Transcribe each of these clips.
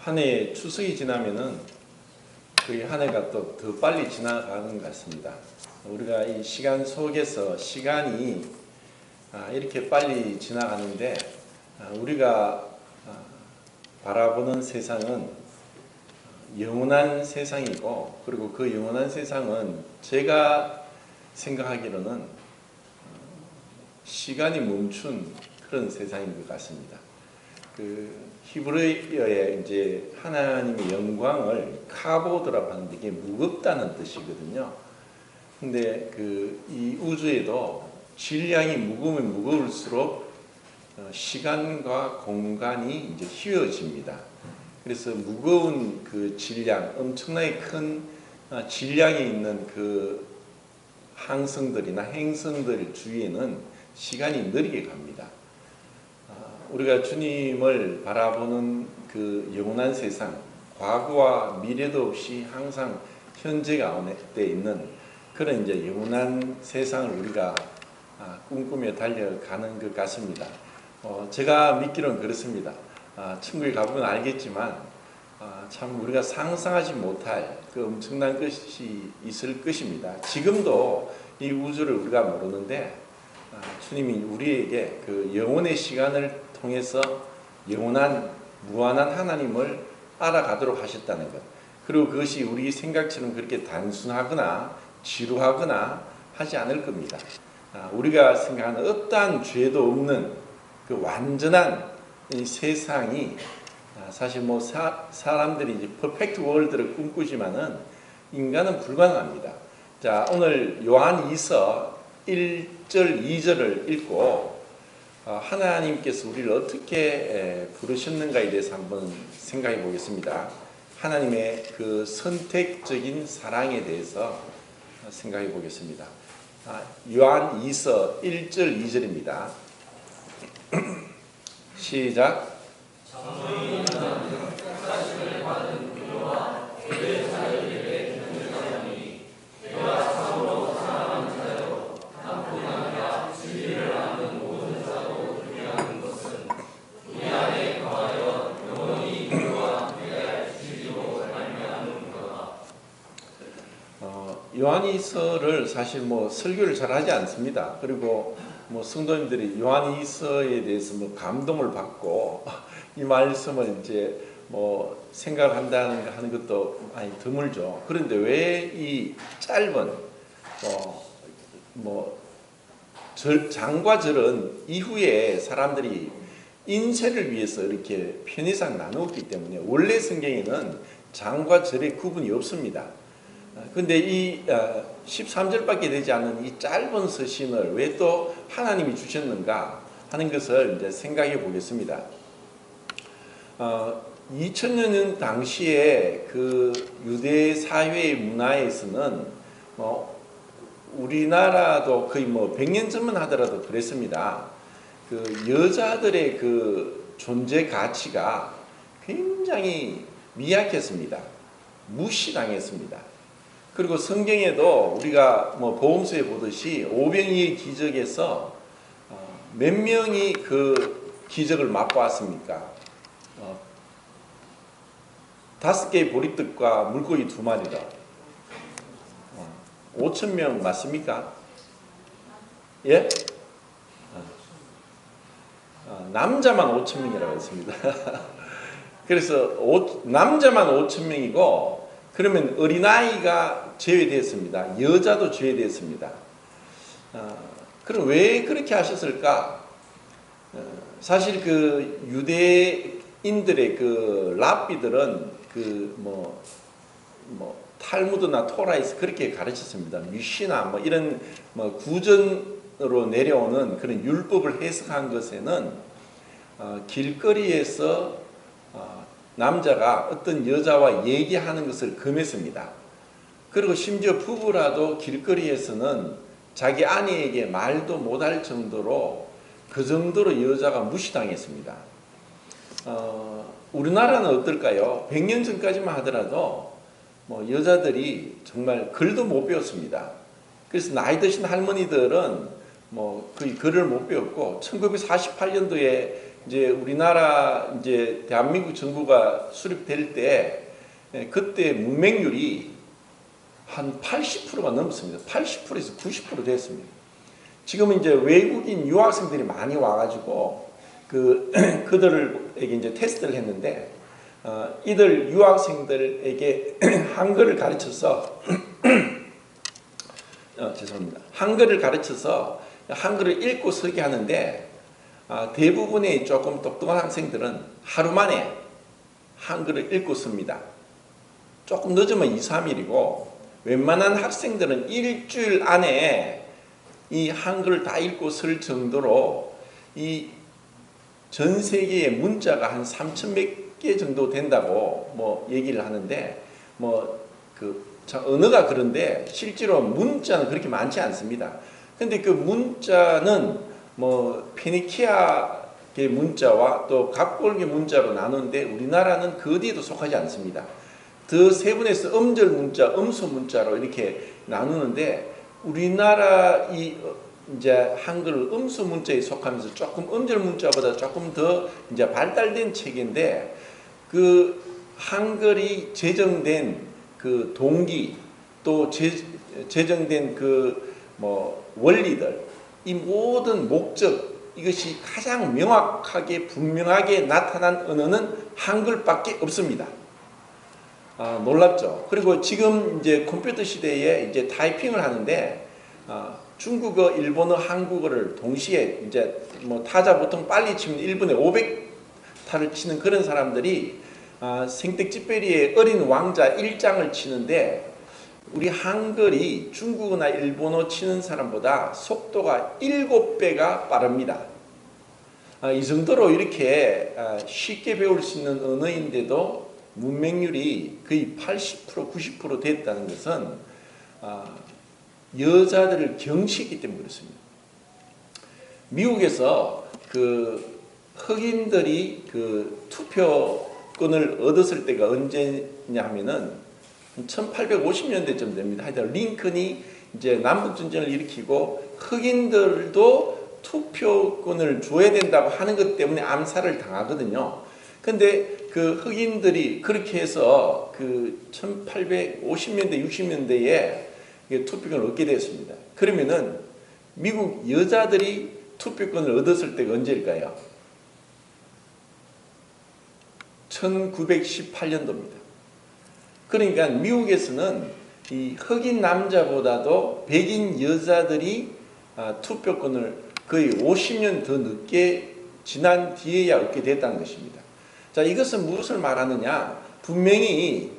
한 해 추석이 지나면은 거의 한 해가 또 더 빨리 지나가는 것 같습니다. 우리가 이 시간 속에서 시간이 이렇게 빨리 지나가는데 우리가 바라보는 세상은 영원한 세상이고, 그리고 그 영원한 세상은 제가 생각하기로는 시간이 멈춘 그런 세상인 것 같습니다. 히브리어에 이제 하나님의 영광을 카보드라고 하는데 이게 무겁다는 뜻이거든요. 근데 이 우주에도 질량이 무거우면 무거울수록 시간과 공간이 이제 휘어집니다. 그래서 무거운 그 질량, 엄청나게 큰 질량이 있는 그 항성들이나 행성들 주위에는 시간이 느리게 갑니다. 우리가 주님을 바라보는 그 영원한 세상, 과거와 미래도 없이 항상 현재 가운데 있는 그런 이제 영원한 세상을 우리가 꿈꾸며 달려가는 것 같습니다. 제가 믿기로는 그렇습니다. 천국에 가보면 알겠지만 참 우리가 상상하지 못할 그 엄청난 것이 있을 것입니다. 지금도 이 우주를 우리가 모르는데 주님이 우리에게 그 영혼의 시간을 통해서 영원한 무한한 하나님을 알아가도록 하셨다는 것, 그리고 그것이 우리 생각처럼 그렇게 단순하거나 지루하거나 하지 않을 겁니다. 우리가 생각하는 어떠한 죄도 없는 그 완전한 이 세상이 사실 뭐 사람들이 이제 퍼펙트 월드를 꿈꾸지만은 인간은 불가능합니다. 자, 오늘 요한 2서 1절 2절을 읽고 하나님께서 우리를 어떻게 부르셨는가에 대해서 한번 생각해 보겠습니다. 하나님의 그 선택적인 사랑에 대해서 생각해 보겠습니다. 요한 2서 1절 2절입니다. 시작. 요한이서를 사실 뭐 설교를 잘 하지 않습니다. 그리고 뭐 성도님들이 요한이서에 대해서 뭐 감동을 받고 이 말씀을 이제 뭐 생각한다는 하는 것도 많이 드물죠. 그런데 왜 이 짧은 장과 절은 이후에 사람들이 인쇄를 위해서 이렇게 편의상 나누었기 때문에 원래 성경에는 장과 절의 구분이 없습니다. 근데 이 13절밖에 되지 않는 이 짧은 서신을 왜 또 하나님이 주셨는가 하는 것을 이제 생각해 보겠습니다. 2000년 당시에 그 유대 사회의 문화에서는 우리나라도 거의 100년 전만 하더라도 그랬습니다. 그 여자들의 그 존재 가치가 굉장히 미약했습니다. 무시당했습니다. 그리고 성경에도 우리가 보험서에 보듯이 오병이의 기적에서 몇 명이 그 기적을 맛보았습니까? 5개의 보리떡과 물고기 2마리다. 5,000명 맞습니까? 예? 남자만 5,000명이라고 했습니다. 그래서 남자만 5,000명이고 그러면 어린아이가 제외되었습니다. 여자도 제외되었습니다. 그럼 왜 그렇게 하셨을까? 사실 그 유대인들의 그 랍비들은 탈무드나 토라에서 그렇게 가르쳤습니다. 미시나 이런 구전으로 내려오는 그런 율법을 해석한 것에는 길거리에서 남자가 어떤 여자와 얘기하는 것을 금했습니다. 그리고 심지어 부부라도 길거리에서는 자기 아내에게 말도 못할 정도로 그 정도로 여자가 무시당했습니다. 우리나라는 어떨까요? 100년 전까지만 하더라도 여자들이 정말 글도 못 배웠습니다. 그래서 나이 드신 할머니들은 거의 글을 못 배웠고 1948년도에 이제 우리나라 이제 대한민국 정부가 수립될 때 그때 문맹률이 한 80%가 넘습니다. 80%에서 90% 됐습니다. 지금은 이제 외국인 유학생들이 많이 와가지고 그들에게 이제 테스트를 했는데 이들 유학생들에게 한글을 가르쳐서 죄송합니다. 한글을 가르쳐서 한글을 읽고 쓰게 하는데 대부분의 조금 똑똑한 학생들은 하루 만에 한글을 읽고 씁니다. 조금 늦으면 2, 3일이고 웬만한 학생들은 일주일 안에 이 한글을 다 읽고 쓸 정도로 이 전 세계의 문자가 한 3,000몇 개 정도 된다고 뭐 얘기를 하는데 언어가 그런데 실제로 문자는 그렇게 많지 않습니다. 근데 그 문자는 뭐 페니키아계 문자와 또 각골계 문자로 나누는데 우리나라는 그 어디에도 속하지 않습니다. 더 세분해서 음절 문자, 음소 문자로 이렇게 나누는데 우리나라 이제 한글 음소 문자에 속하면서 조금 음절 문자보다 조금 더 이제 발달된 책인데 그 한글이 제정된 그 동기 또 제정된 그 뭐 원리들 이 모든 목적 이것이 가장 명확하게 분명하게 나타난 언어는 한글밖에 없습니다. 놀랍죠. 그리고 지금 이제 컴퓨터 시대에 이제 타이핑을 하는데 중국어, 일본어, 한국어를 동시에 이제 뭐 타자 보통 빨리 치면 1분에 500타를 치는 그런 사람들이 생텍쥐페리의 어린 왕자 1장을 치는데 우리 한글이 중국어나 일본어 치는 사람보다 속도가 7배가 빠릅니다. 이 정도로 이렇게 쉽게 배울 수 있는 언어인데도 문맹률이 거의 80%, 90% 됐다는 것은 여자들을 경시했기 때문에 그렇습니다. 미국에서 그 흑인들이 그 투표권을 얻었을 때가 언제냐 하면은 1850년대쯤 됩니다. 하여튼 링컨이 이제 남북전쟁을 일으키고 흑인들도 투표권을 줘야 된다고 하는 것 때문에 암살을 당하거든요. 근데 그 흑인들이 그렇게 해서 그 1850년대, 60년대에 투표권을 얻게 됐습니다. 그러면은 미국 여자들이 투표권을 얻었을 때가 언제일까요? 1918년도입니다. 그러니까 미국에서는 이 흑인 남자보다도 백인 여자들이 투표권을 거의 50년 더 늦게 지난 뒤에야 얻게 됐다는 것입니다. 자, 이것은 무엇을 말하느냐? 분명히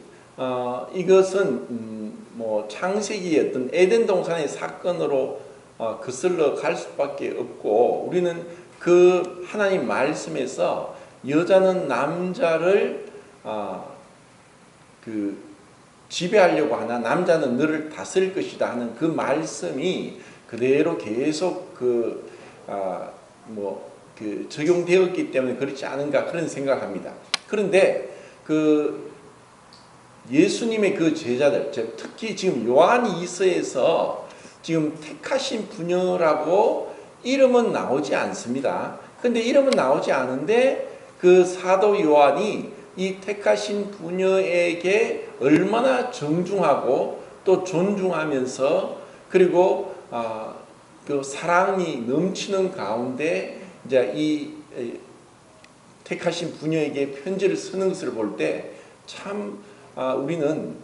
이것은 뭐 창세기의 어떤 에덴 동산의 사건으로 거슬러 갈 수밖에 없고 우리는 그 하나님 말씀에서 여자는 남자를 지배하려고 하나 남자는 너를 다스릴 것이다 하는 그 말씀이 그대로 계속 적용되었기 때문에 그렇지 않은가 그런 생각합니다. 그런데 그 예수님의 그 제자들, 특히 지금 요한 2서에서 지금 택하신 부녀라고 이름은 나오지 않습니다. 근데 이름은 나오지 않은데 그 사도 요한이 이 택하신 부녀에게 얼마나 정중하고 또 존중하면서 그리고 그 사랑이 넘치는 가운데 이제 이 택하신 부녀에게 편지를 쓰는 것을 볼 때 참 우리는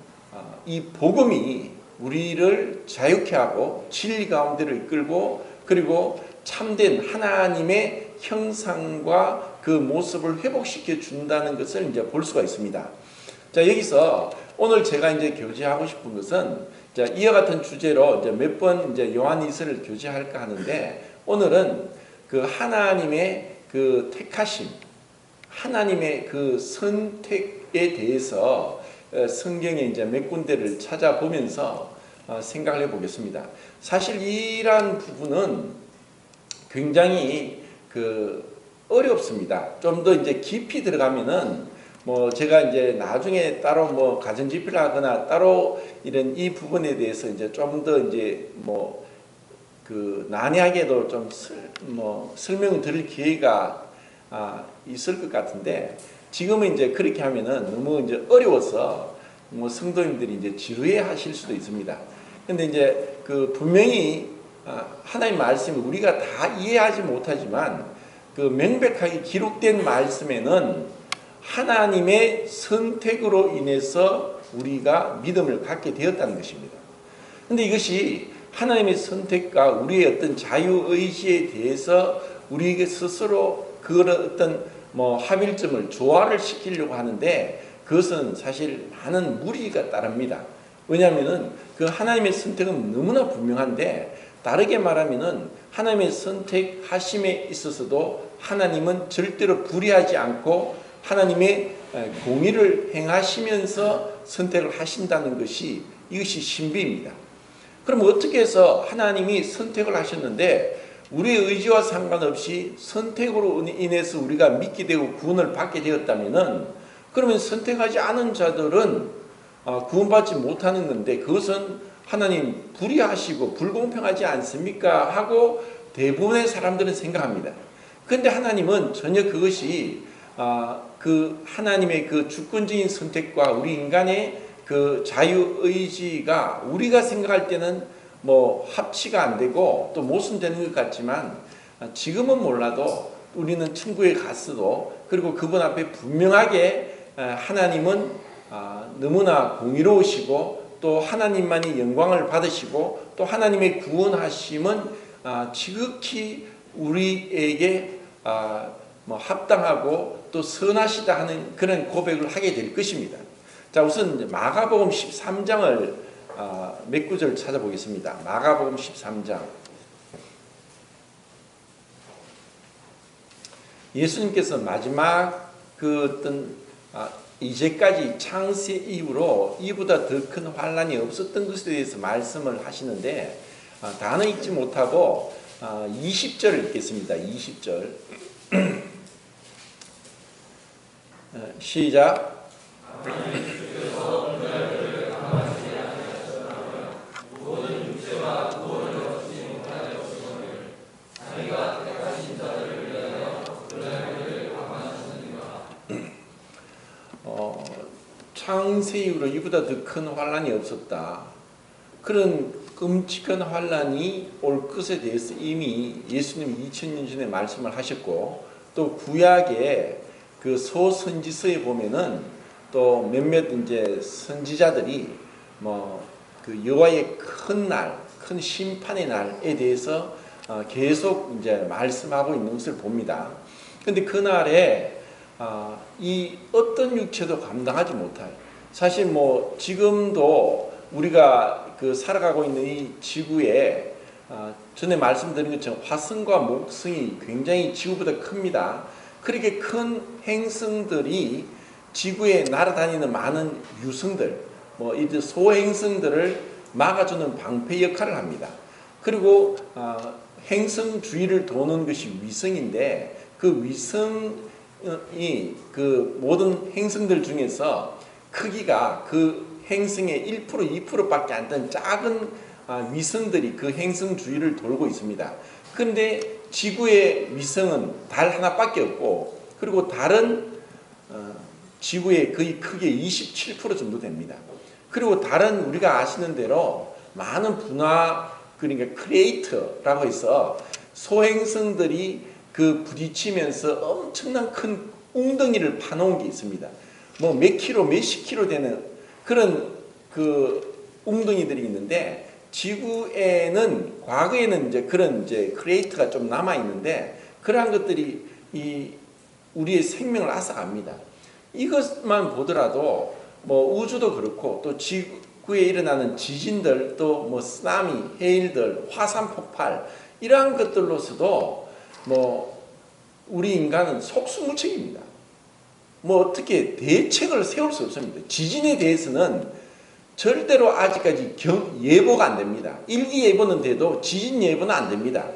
이 복음이 우리를 자유케 하고 진리 가운데로 이끌고 그리고 참된 하나님의 형상과 그 모습을 회복시켜 준다는 것을 이제 볼 수가 있습니다. 자, 여기서 오늘 제가 이제 교제하고 싶은 것은 자, 이와 같은 주제로 이제 몇 번 이제 요한이서를 교제할까 하는데 오늘은 그 하나님의 그 택하심, 하나님의 그 선택에 대해서 성경에 이제 몇 군데를 찾아보면서 생각을 해보겠습니다. 사실 이러한 부분은 굉장히 어렵습니다. 좀 더 이제 깊이 들어가면은 뭐 제가 이제 나중에 따로 뭐 가정집회를 하거나 따로 이런 이 부분에 대해서 이제 좀 더 이제 난해하게도 좀 설명을 드릴 기회가 있을 것 같은데 지금은 이제 그렇게 하면은 너무 이제 어려워서 뭐 성도님들이 이제 지루해 하실 수도 있습니다. 근데 이제 그 분명히 하나님 말씀을 우리가 다 이해하지 못하지만 그 명백하게 기록된 말씀에는 하나님의 선택으로 인해서 우리가 믿음을 갖게 되었다는 것입니다. 근데 이것이 하나님의 선택과 우리의 어떤 자유의지에 대해서 우리에게 스스로 그런 어떤 뭐 합일점을 조화를 시키려고 하는데 그것은 사실 많은 무리가 따릅니다. 왜냐하면은 그 하나님의 선택은 너무나 분명한데 다르게 말하면은 하나님의 선택하심에 있어서도 하나님은 절대로 불의하지 않고 하나님의 공의를 행하시면서 선택을 하신다는 것이 이것이 신비입니다. 그럼 어떻게 해서 하나님이 선택을 하셨는데 우리의 의지와 상관없이 선택으로 인해서 우리가 믿게 되고 구원을 받게 되었다면은 그러면 선택하지 않은 자들은 구원받지 못하는 건데 그것은 하나님 불의하시고 불공평하지 않습니까? 하고 대부분의 사람들은 생각합니다. 그런데 하나님은 전혀 그것이 그 하나님의 그 주권적인 선택과 우리 인간의 그 자유의지가 우리가 생각할 때는 뭐 합치가 안 되고 또 모순되는 것 같지만 지금은 몰라도 우리는 천국에 갔어도 그리고 그분 앞에 분명하게 하나님은 너무나 공의로우시고 또 하나님만이 영광을 받으시고 또 하나님의 구원하심은 지극히 우리에게 뭐 합당하고 또 선하시다 하는 그런 고백을 하게 될 것입니다. 자, 우선 마가복음 13장을 몇 구절 찾아보겠습니다. 마가복음 13장. 예수님께서 마지막 그 어떤 이제까지 창세 이후로 이보다 더 큰 환란이 없었던 것에 대해서 말씀을 하시는데 다는 읽지 못하고 20절을 읽겠습니다. 20절. 시작. 창세 이후로 이보다 더 큰 환란이 없었다. 그런 끔찍한 환란이 올 것에 대해서 이미 예수님이 2000년 전에 말씀을 하셨고 또 구약의 그 소선지서에 보면은 또 몇몇 이제 선지자들이 뭐 그 여호와의 큰 날, 큰 심판의 날에 대해서 계속 이제 말씀하고 있는 것을 봅니다. 그런데 그 날에 이 어떤 육체도 감당하지 못할 사실 뭐 지금도 우리가 그 살아가고 있는 이 지구에 전에 말씀드린 것처럼 화성과 목성이 굉장히 지구보다 큽니다. 그렇게 큰 행성들이 지구에 날아다니는 많은 유성들, 뭐 이 소행성들을 막아주는 방패 역할을 합니다. 그리고 행성 주위를 도는 것이 위성인데 그 위성이 그 모든 행성들 중에서 크기가 그 행성의 1%, 2%밖에 안 되는 작은 위성들이 그 행성 주위를 돌고 있습니다. 그런데 지구의 위성은 달 하나밖에 없고 그리고 달은 지구의 거의 크게 27% 정도 됩니다. 그리고 달은 우리가 아시는 대로 많은 분화 그러니까 크레이터라고 해서 소행성들이 그 부딪히면서 엄청난 큰 웅덩이를 파놓은 게 있습니다. 뭐 몇 킬로, 몇십 킬로 되는 그런 그 웅덩이들이 있는데 지구에는 과거에는 이제 그런 이제 크레이터가 좀 남아 있는데 그러한 것들이 이 우리의 생명을 앗아갑니다. 이것만 보더라도 뭐 우주도 그렇고 또 지구에 일어나는 지진들 또 뭐 쓰나미, 해일들, 화산 폭발 이러한 것들로서도 뭐 우리 인간은 속수무책입니다. 뭐 어떻게 대책을 세울 수 없습니다. 지진에 대해서는 절대로 아직까지 예보가 안 됩니다. 일기예보는 돼도 지진 예보는 안 됩니다.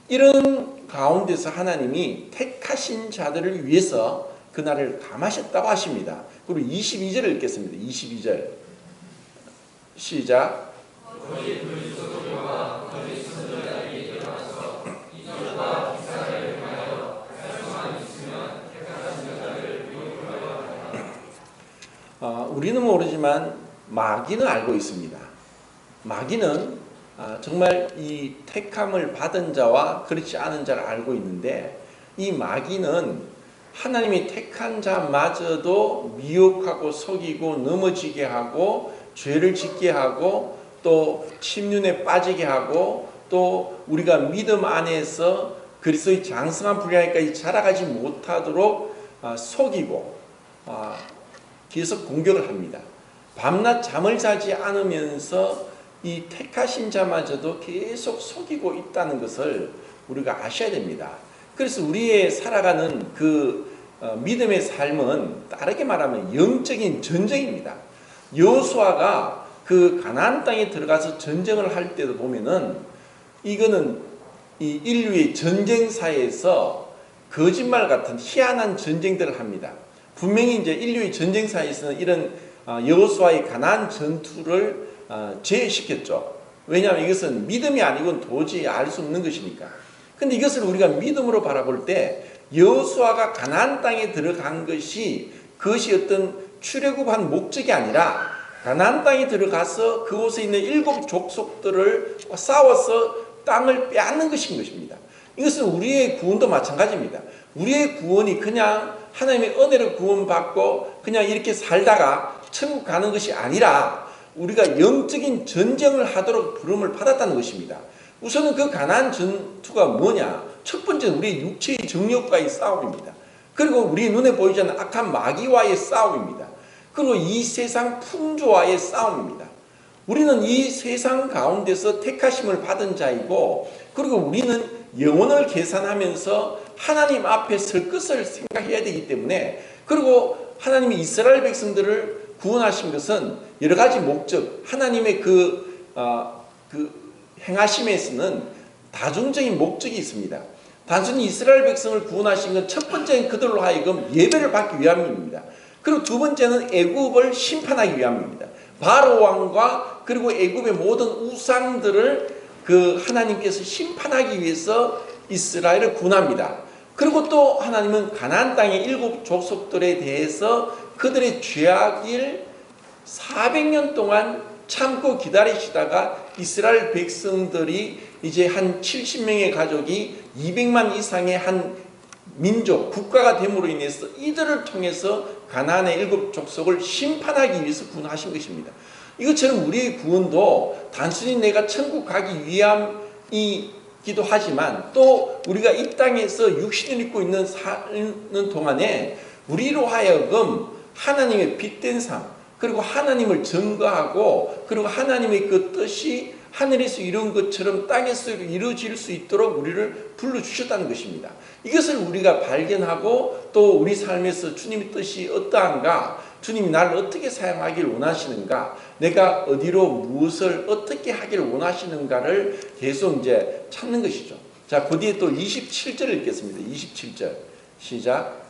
이런 가운데서 하나님이 택하신 자들을 위해서 그날을 감하셨다고 하십니다. 그리고 22절을 읽겠습니다. 22절 시작. 우리는 모르지만 마귀는 알고 있습니다. 마귀는 정말 이 택함을 받은 자와 그렇지 않은 자를 알고 있는데, 이 마귀는 하나님이 택한 자마저도 미혹하고 속이고 넘어지게 하고 죄를 짓게 하고 또 침륜에 빠지게 하고 또 우리가 믿음 안에서 그리스도의 장성한 분량까지 자라가지 못하도록 속이고 계속 공격을 합니다. 밤낮 잠을 자지 않으면서 이 택하신 자마저도 계속 속이고 있다는 것을 우리가 아셔야 됩니다. 그래서 우리의 살아가는 그 믿음의 삶은 다르게 말하면 영적인 전쟁입니다. 여호수아가 그 가나안 땅에 들어가서 전쟁을 할 때도 보면은 이거는 이 인류의 전쟁사에서 거짓말 같은 희한한 전쟁들을 합니다. 분명히 이제 인류의 전쟁사에서는 이런 여호수아의 가나안 전투를 제외시켰죠. 왜냐하면 이것은 믿음이 아니고는 도저히 알 수 없는 것이니까. 근데 이것을 우리가 믿음으로 바라볼 때 여호수아가 가나안 땅에 들어간 것이 그것이 어떤 출애굽한 목적이 아니라 가나안 땅에 들어가서 그곳에 있는 7 족속들을 싸워서 땅을 빼앗는 것인 것입니다. 이것은 우리의 구원도 마찬가지입니다. 우리의 구원이 그냥 하나님의 은혜로 구원받고 그냥 이렇게 살다가 천국 가는 것이 아니라 우리가 영적인 전쟁을 하도록 부름을 받았다는 것입니다. 우선은 그 가나안 전투가 뭐냐? 첫 번째는 우리의 육체의 정욕과의 싸움입니다. 그리고 우리 눈에 보이지 않는 악한 마귀와의 싸움입니다. 그리고 이 세상 풍조와의 싸움입니다. 우리는 이 세상 가운데서 택하심을 받은 자이고, 그리고 우리는 영혼을 계산하면서 하나님 앞에 설 것을 생각해야 되기 때문에, 그리고 하나님이 이스라엘 백성들을 구원하신 것은 여러 가지 목적, 하나님의 그 행하심에서는 다중적인 목적이 있습니다. 단순히 이스라엘 백성을 구원하신 건 첫 번째는 그들로 하여금 예배를 받기 위함입니다. 그리고 두 번째는 애굽을 심판하기 위함입니다. 바로 왕과 그리고 애굽의 모든 우상들을 그 하나님께서 심판하기 위해서 이스라엘을 구원합니다. 그리고 또 하나님은 가나안 땅의 7 족속들에 대해서 그들의 죄악을 400년 동안 참고 기다리시다가 이스라엘 백성들이 이제 한 70명의 가족이 200만 이상의 한 민족, 국가가 됨으로 인해서 이들을 통해서 가나안의 7 족속을 심판하기 위해서 구원하신 것입니다. 이것처럼 우리의 구원도 단순히 내가 천국 가기 위함이기도 하지만, 또 우리가 이 땅에서 육신을 입고 있는 사는 동안에 우리로 하여금 하나님의 빛된 삶, 그리고 하나님을 증거하고, 그리고 하나님의 그 뜻이 하늘에서 이룬 것처럼 땅에서 이루어질 수 있도록 우리를 불러주셨다는 것입니다. 이것을 우리가 발견하고 또 우리 삶에서 주님의 뜻이 어떠한가, 주님이 나를 어떻게 사용하기를 원하시는가, 내가 어디로 무엇을 어떻게 하기를 원하시는가를 계속 이제 찾는 것이죠. 자, 그 뒤에 또 27절을 읽겠습니다. 27절 시작.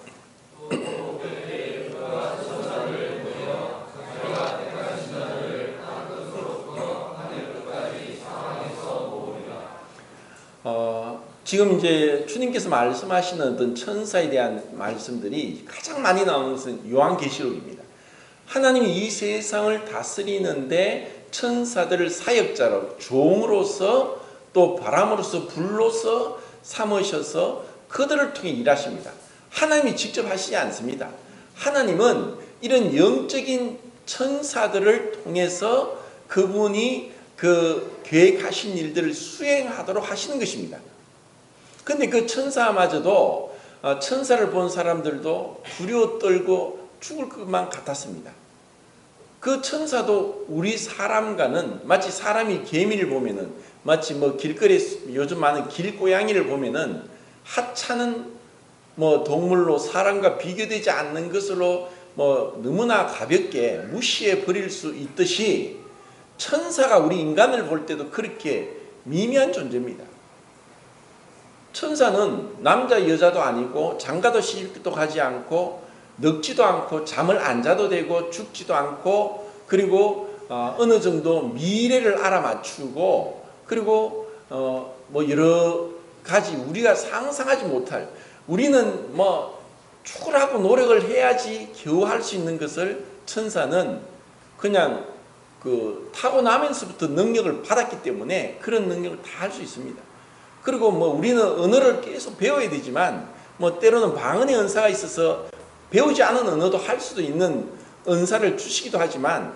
지금 이제 주님께서 말씀하시는 어떤 천사에 대한 말씀들이 가장 많이 나오는 것은 요한계시록입니다. 하나님이 이 세상을 다스리는데 천사들을 사역자로, 종으로서, 또 바람으로서, 불로서 삼으셔서 그들을 통해 일하십니다. 하나님이 직접 하시지 않습니다. 하나님은 이런 영적인 천사들을 통해서 그분이 그 계획하신 일들을 수행하도록 하시는 것입니다. 근데 그 천사마저도, 천사를 본 사람들도 두려워 떨고 죽을 것만 같았습니다. 그 천사도 우리 사람과는, 마치 사람이 개미를 보면은, 마치 뭐 길거리에 요즘 많은 길고양이를 보면은 하찮은 뭐 동물로 사람과 비교되지 않는 것으로 뭐 너무나 가볍게 무시해 버릴 수 있듯이, 천사가 우리 인간을 볼 때도 그렇게 미미한 존재입니다. 천사는 남자 여자도 아니고 장가도 시집도 가지 않고 늙지도 않고 잠을 안 자도 되고 죽지도 않고, 그리고 어느 정도 미래를 알아맞추고, 그리고 뭐 여러 가지 우리가 상상하지 못할, 우리는 뭐 죽으라고 노력을 해야지 겨우 할 수 있는 것을 천사는 그냥 그 타고나면서부터 능력을 받았기 때문에 그런 능력을 다 할 수 있습니다. 그리고 뭐 우리는 언어를 계속 배워야 되지만 뭐 때로는 방언의 은사가 있어서 배우지 않은 언어도 할 수도 있는 은사를 주시기도 하지만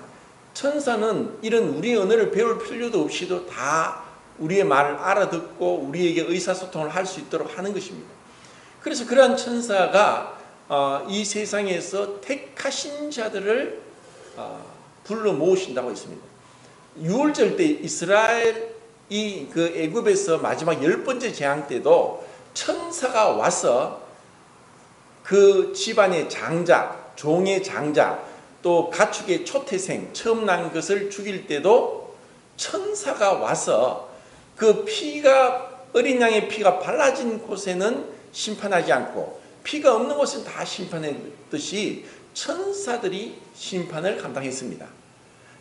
천사는 이런 우리의 언어를 배울 필요도 없이도 다 우리의 말을 알아듣고 우리에게 의사소통을 할 수 있도록 하는 것입니다. 그래서 그러한 천사가 이 세상에서 택하신 자들을 불러 모으신다고 했습니다. 유월절 때 이스라엘이 그 애굽에서 마지막 10번째 재앙 때도 천사가 와서 그 집안의 장자, 종의 장자, 또 가축의 초태생, 처음 난 것을 죽일 때도 천사가 와서 그 피가, 어린 양의 피가 발라진 곳에는 심판하지 않고 피가 없는 곳은 다 심판했듯이 천사들이 심판을 감당했습니다.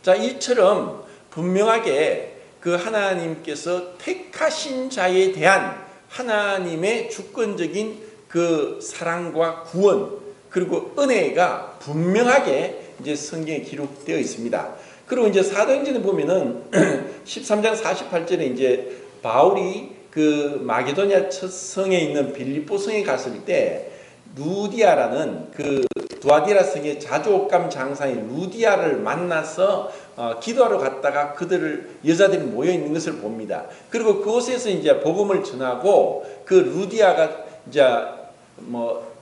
자, 이처럼 분명하게 그 하나님께서 택하신 자에 대한 하나님의 주권적인 그 사랑과 구원 그리고 은혜가 분명하게 이제 성경에 기록되어 있습니다. 그리고 이제 사도행전에 보면은 13장 48절에 이제 바울이 그 마게도냐 첫 성에 있는 빌립보 성에 갔을 때 루디아라는 그 두아디라 성의 자주옥감 장사인 루디아를 만나서 기도하러 갔다가 여자들이 모여 있는 것을 봅니다. 그리고 그곳에서 이제 복음을 전하고 그 루디아가 이제 뭐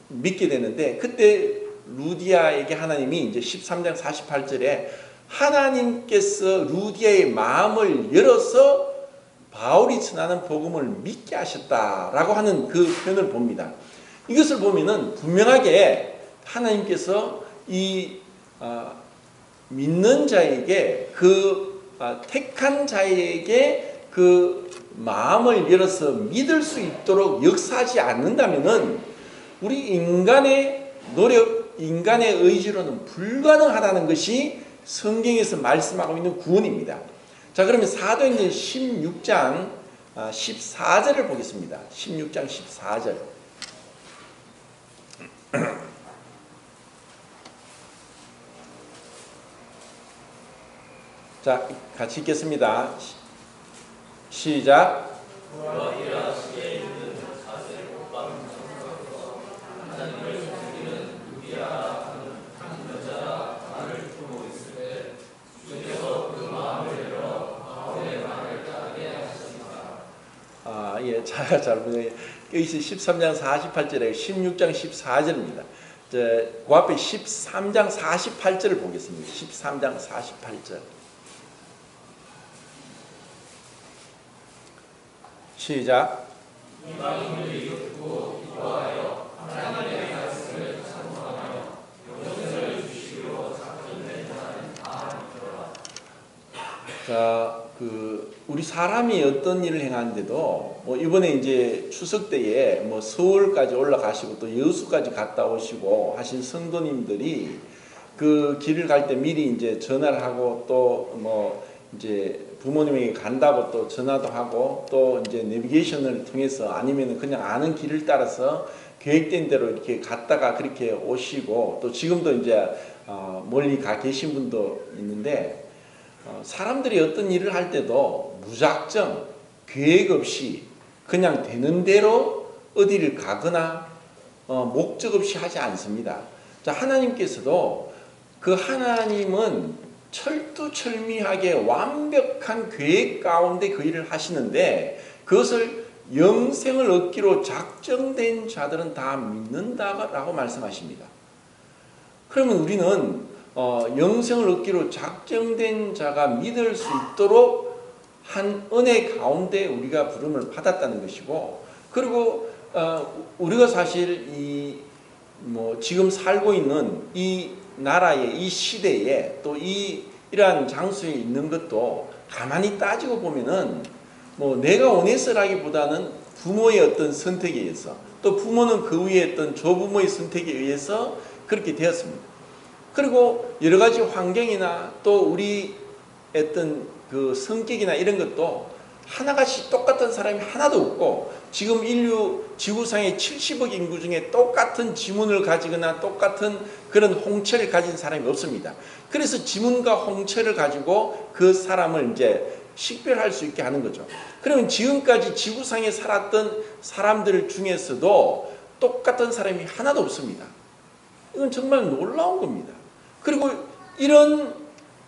믿게 되는데 그때 루디아에게 하나님이 이제 13장 48절에 하나님께서 루디아의 마음을 열어서 바울이 전하는 복음을 믿게 하셨다라고 하는 그 표현을 봅니다. 이것을 보면은 분명하게 하나님께서 이 믿는 자에게 택한 자에게 그 마음을 열어서 믿을 수 있도록 역사하지 않는다면은 우리 인간의 노력, 인간의 의지로는 불가능하다는 것이 성경에서 말씀하고 있는 구원입니다. 자, 그러면 사도행전 16장 14절을 보겠습니다. 16장 14절. 자, 같이 읽겠습니다. 시작. 예, 잘 보세요. 여기서 13장 48절에 16장 14절입니다. 그 앞에 13장 48절을 보겠습니다. 13장 48절. 시작. 이방인들이 듣고 기뻐하여 하나님의 말씀을 찬송하며 용서를 주시고 작정된 자는 다 믿더라. 자, 우리 사람이 어떤 일을 행하는데도 이번에 이제 추석 때에 서울까지 올라가시고 또 여수까지 갔다 오시고 하신 성도님들이 그 길을 갈 때 미리 이제 전화를 하고 또 이제 부모님에게 간다고 또 전화도 하고 또 이제 내비게이션을 통해서 아니면 그냥 아는 길을 따라서 계획된 대로 이렇게 갔다가 그렇게 오시고 또 지금도 이제 멀리 가 계신 분도 있는데 사람들이 어떤 일을 할 때도 무작정 계획 없이 그냥 되는 대로 어디를 가거나 목적 없이 하지 않습니다. 자, 하나님께서도 그 하나님은 철두철미하게 완벽한 계획 가운데 그 일을 하시는데 그것을 영생을 얻기로 작정된 자들은 다 믿는다라고 말씀하십니다. 그러면 우리는 영생을 얻기로 작정된 자가 믿을 수 있도록 한 은혜 가운데 우리가 부름을 받았다는 것이고, 그리고 우리가 사실 지금 살고 있는 이 나라의 이 시대에 또 이러한 장소에 있는 것도 가만히 따지고 보면은 내가 원해서라기보다는 부모의 어떤 선택에 의해서 또 부모는 그 위에 어떤 조부모의 선택에 의해서 그렇게 되었습니다. 그리고 여러 가지 환경이나 또 우리 어떤 그 성격이나 이런 것도 하나같이 똑같은 사람이 하나도 없고, 지금 인류 지구상의 70억 인구 중에 똑같은 지문을 가지거나 똑같은 그런 홍채를 가진 사람이 없습니다. 그래서 지문과 홍채를 가지고 그 사람을 이제 식별할 수 있게 하는 거죠. 그러면 지금까지 지구상에 살았던 사람들 중에서도 똑같은 사람이 하나도 없습니다. 이건 정말 놀라운 겁니다. 그리고 이런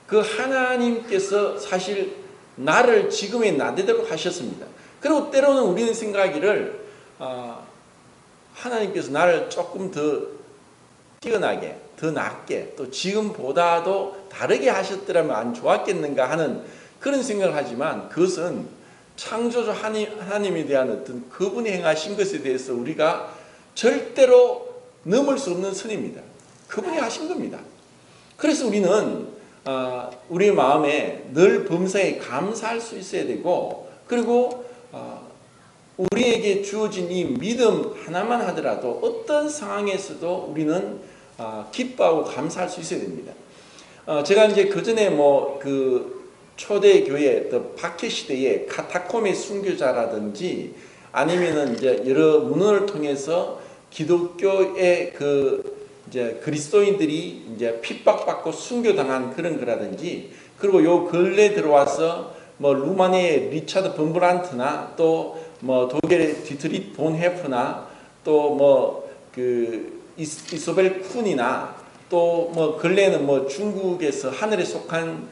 그 하나님께서 사실 나를 지금의 나대대로 하셨습니다. 그리고 때로는 우리는 생각하기를 하나님께서 나를 조금 더 뛰어나게, 더 낫게, 또 지금보다도 다르게 하셨더라면 안 좋았겠는가 하는 그런 생각을 하지만, 그것은 창조주 하나님에 대한 어떤 그분이 행하신 것에 대해서 우리가 절대로 넘을 수 없는 선입니다. 그분이 하신 겁니다. 그래서 우리는 우리 마음에 늘 범사에 감사할 수 있어야 되고, 그리고 우리에게 주어진 이 믿음 하나만 하더라도 어떤 상황에서도 우리는 기뻐하고 감사할 수 있어야 됩니다. 제가 이제 그 전에 그 초대 교회 박해 시대의 카타콤의 순교자라든지 아니면은 이제 여러 문헌을 통해서 기독교의 이제 그리스도인들이 이제 핍박받고 순교당한 그런 거라든지, 그리고 요 근래 들어와서 루마니아의 리차드 범브란트나 또 독일의 디트리히 본헤프나 또 그 이소벨 쿤이나 또 근래는 중국에서 하늘에 속한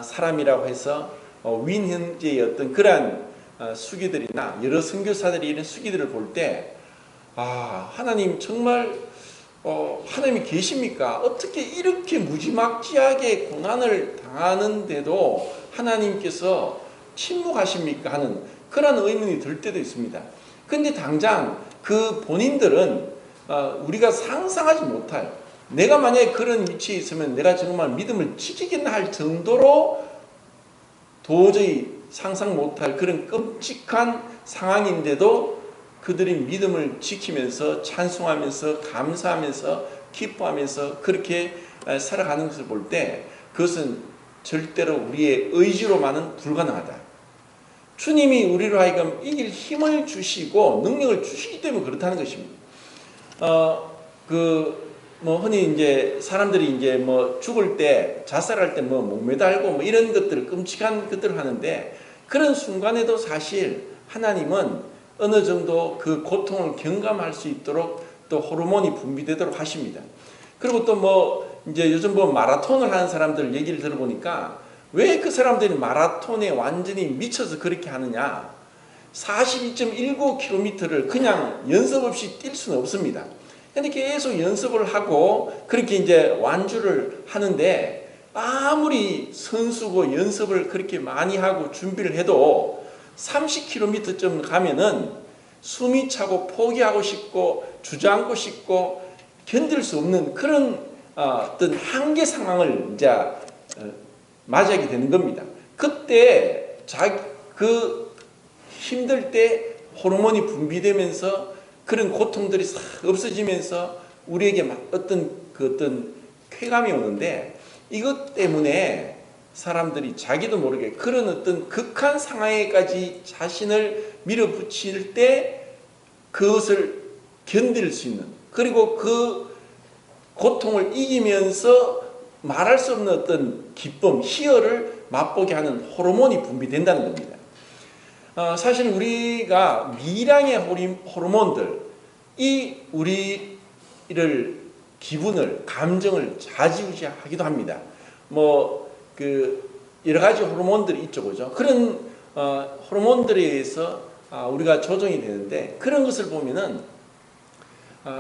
사람이라고 해서 윈 형제의 어떤 그러한 수기들이나 여러 선교사들이 이런 수기들을 볼 때 하나님 정말 하나님이 계십니까? 어떻게 이렇게 무지막지하게 고난을 당하는데도 하나님께서 침묵하십니까? 하는 그런 의문이 들 때도 있습니다. 근데 당장 그 본인들은 우리가 상상하지 못할, 내가 만약에 그런 위치에 있으면 내가 정말 믿음을 지키겠나 할 정도로 도저히 상상 못할 그런 끔찍한 상황인데도 그들이 믿음을 지키면서 찬송하면서 감사하면서 기뻐하면서 그렇게 살아가는 것을 볼 때, 그것은 절대로 우리의 의지로만은 불가능하다. 주님이 우리로 하여금 이길 힘을 주시고 능력을 주시기 때문에 그렇다는 것입니다. 흔히 이제 사람들이 이제 죽을 때, 자살할 때 목매달고 이런 것들, 끔찍한 것들을 하는데, 그런 순간에도 사실 하나님은 어느 정도 그 고통을 경감할 수 있도록 또 호르몬이 분비되도록 하십니다. 그리고 또 이제 요즘 마라톤을 하는 사람들 얘기를 들어보니까, 왜 그 사람들이 마라톤에 완전히 미쳐서 그렇게 하느냐? 42.19km를 그냥 연습 없이 뛸 수는 없습니다. 근데 계속 연습을 하고 그렇게 이제 완주를 하는데, 아무리 선수고 연습을 그렇게 많이 하고 준비를 해도 30km쯤 가면은 숨이 차고 포기하고 싶고 주저앉고 싶고 견딜 수 없는 그런 어떤 한계 상황을 이제 맞이하게 되는 겁니다. 그때 그 힘들 때 호르몬이 분비되면서 그런 고통들이 싹 없어지면서 우리에게 어떤 쾌감이 오는데, 이것 때문에 사람들이 자기도 모르게 그런 어떤 극한 상황에까지 자신을 밀어붙일 때 그것을 견딜 수 있는, 그리고 그 고통을 이기면서 말할 수 없는 어떤 기쁨, 희열을 맛보게 하는 호르몬이 분비된다는 겁니다. 사실 우리가 미량의 호르몬들, 이 우리를 기분을, 감정을 좌지우지하기도 합니다. 여러 가지 호르몬들이 있죠, 그죠? 그런 호르몬들에 의해서 우리가 조정이 되는데, 그런 것을 보면은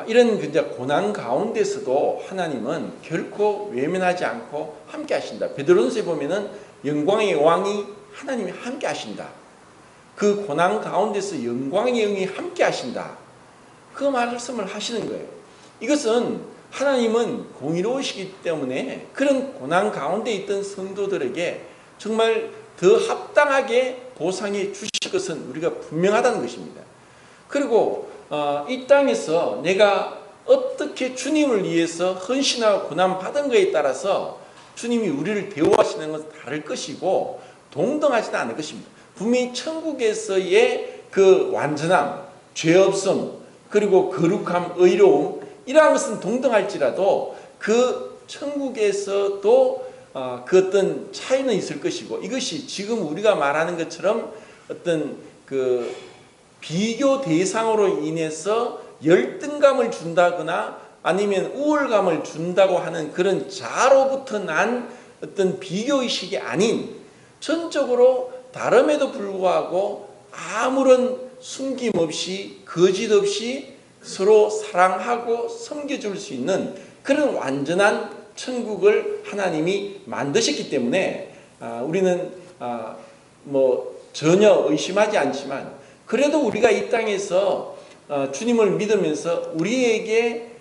이런 고난 가운데서도 하나님은 결코 외면하지 않고 함께 하신다. 베드로전서에 보면은 영광의 왕이 하나님이 함께 하신다. 그 고난 가운데서 영광의 영이 함께 하신다. 그 말씀을 하시는 거예요. 이것은 하나님은 공의로우시기 때문에 그런 고난 가운데 있던 성도들에게 정말 더 합당하게 보상해 주실 것은 우리가 분명하다는 것입니다. 그리고 이 땅에서 내가 어떻게 주님을 위해서 헌신하고 고난받은 것에 따라서 주님이 우리를 대우하시는 것은 다를 것이고 동등하지는 않을 것입니다. 분명히 천국에서의 그 완전함, 죄 없음, 그리고 거룩함, 의로움 이러한 것은 동등할지라도 그 천국에서도 그 어떤 차이는 있을 것이고, 이것이 지금 우리가 말하는 것처럼 어떤 그 비교 대상으로 인해서 열등감을 준다거나 아니면 우월감을 준다고 하는 그런 자로부터 난 어떤 비교의식이 아닌, 전적으로 다름에도 불구하고 아무런 숨김없이 거짓 없이 서로 사랑하고 섬겨줄 수 있는 그런 완전한 천국을 하나님이 만드셨기 때문에 우리는 뭐 전혀 의심하지 않지만, 그래도 우리가 이 땅에서 주님을 믿으면서 우리에게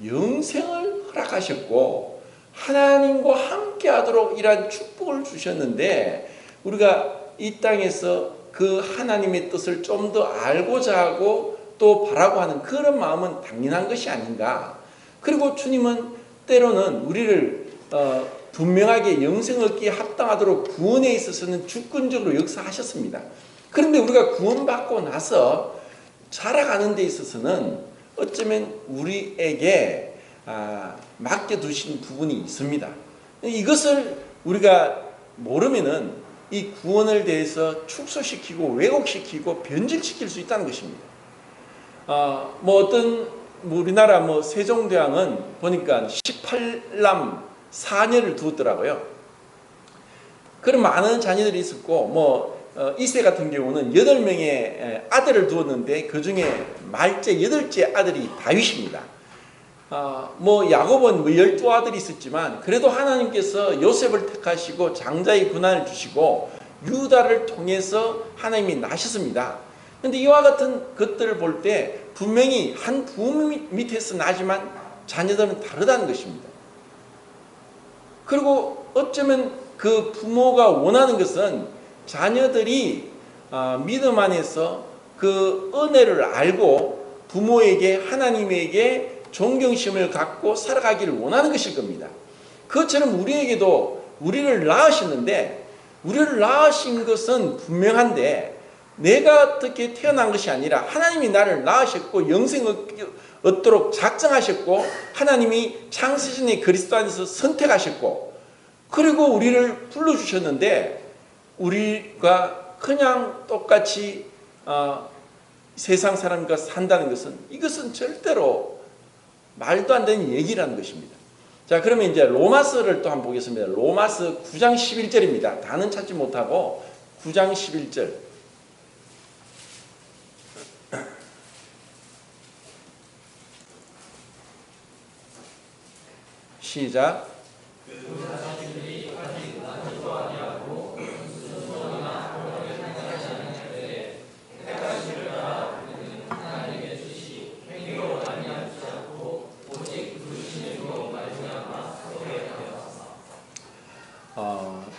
영생을 허락하셨고 하나님과 함께 하도록 이러한 축복을 주셨는데, 우리가 이 땅에서 그 하나님의 뜻을 좀 더 알고자 하고 또 바라고 하는 그런 마음은 당연한 것이 아닌가. 그리고 주님은 때로는 우리를 분명하게 영생 얻기에 합당하도록 구원에 있어서는 주권적으로 역사하셨습니다. 그런데 우리가 구원받고 나서 살아가는 데 있어서는 어쩌면 우리에게 맡겨두신 부분이 있습니다. 이것을 우리가 모르면은 이 구원을 대해서 축소시키고 왜곡시키고 변질시킬 수 있다는 것입니다. 뭐 어떤 우리나라 뭐 세종대왕은 보니까 18남 4녀를 두었더라고요. 그런 많은 자녀들이 있었고, 뭐 이세 같은 경우는 8명의 아들을 두었는데 그 중에 말째 8째 아들이 다윗입니다. 뭐 야곱은 뭐 12아들이 있었지만 그래도 하나님께서 요셉을 택하시고 장자의 군안을 주시고 유다를 통해서 하나님이 나셨습니다. 그런데 이와 같은 것들을 볼 때 분명히 한 부모 밑에서 나지만 자녀들은 다르다는 것입니다. 그리고 어쩌면 그 부모가 원하는 것은 자녀들이 믿음 안에서 그 은혜를 알고 부모에게, 하나님에게 존경심을 갖고 살아가기를 원하는 것일 겁니다. 그것처럼 우리에게도 우리를 낳으셨는데, 우리를 낳으신 것은 분명한데 내가 어떻게 태어난 것이 아니라 하나님이 나를 낳으셨고 영생을 얻도록 작정하셨고 하나님이 창세전에 그리스도 안에서 선택하셨고 그리고 우리를 불러주셨는데, 우리가 그냥 똑같이 세상 사람과 산다는 것은, 이것은 절대로 말도 안 되는 얘기라는 것입니다. 자, 그러면 이제 로마서를 또 한번 보겠습니다. 로마서 9장 11절입니다. 다는 찾지 못하고 9장 11절. 시작.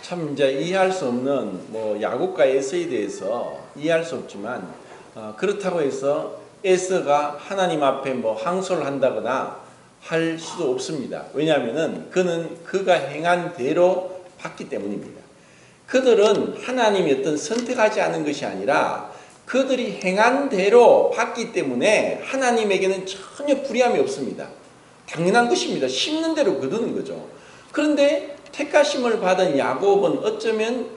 참 이제 이해할 수 없는 뭐 야곱과 에서에 대해서 이해할 수 없지만 그렇다고 해서 에서가 하나님 앞에 뭐 항소를 한다거나 할 수도 없습니다. 왜냐하면은 그는 그가 행한 대로 받기 때문입니다. 그들은 하나님이 어떤 선택하지 않은 것이 아니라 그들이 행한 대로 받기 때문에 하나님에게는 전혀 불의함이 없습니다. 당연한 것입니다. 심는 대로 거두는 거죠. 그런데 택하심을 받은 야곱은 어쩌면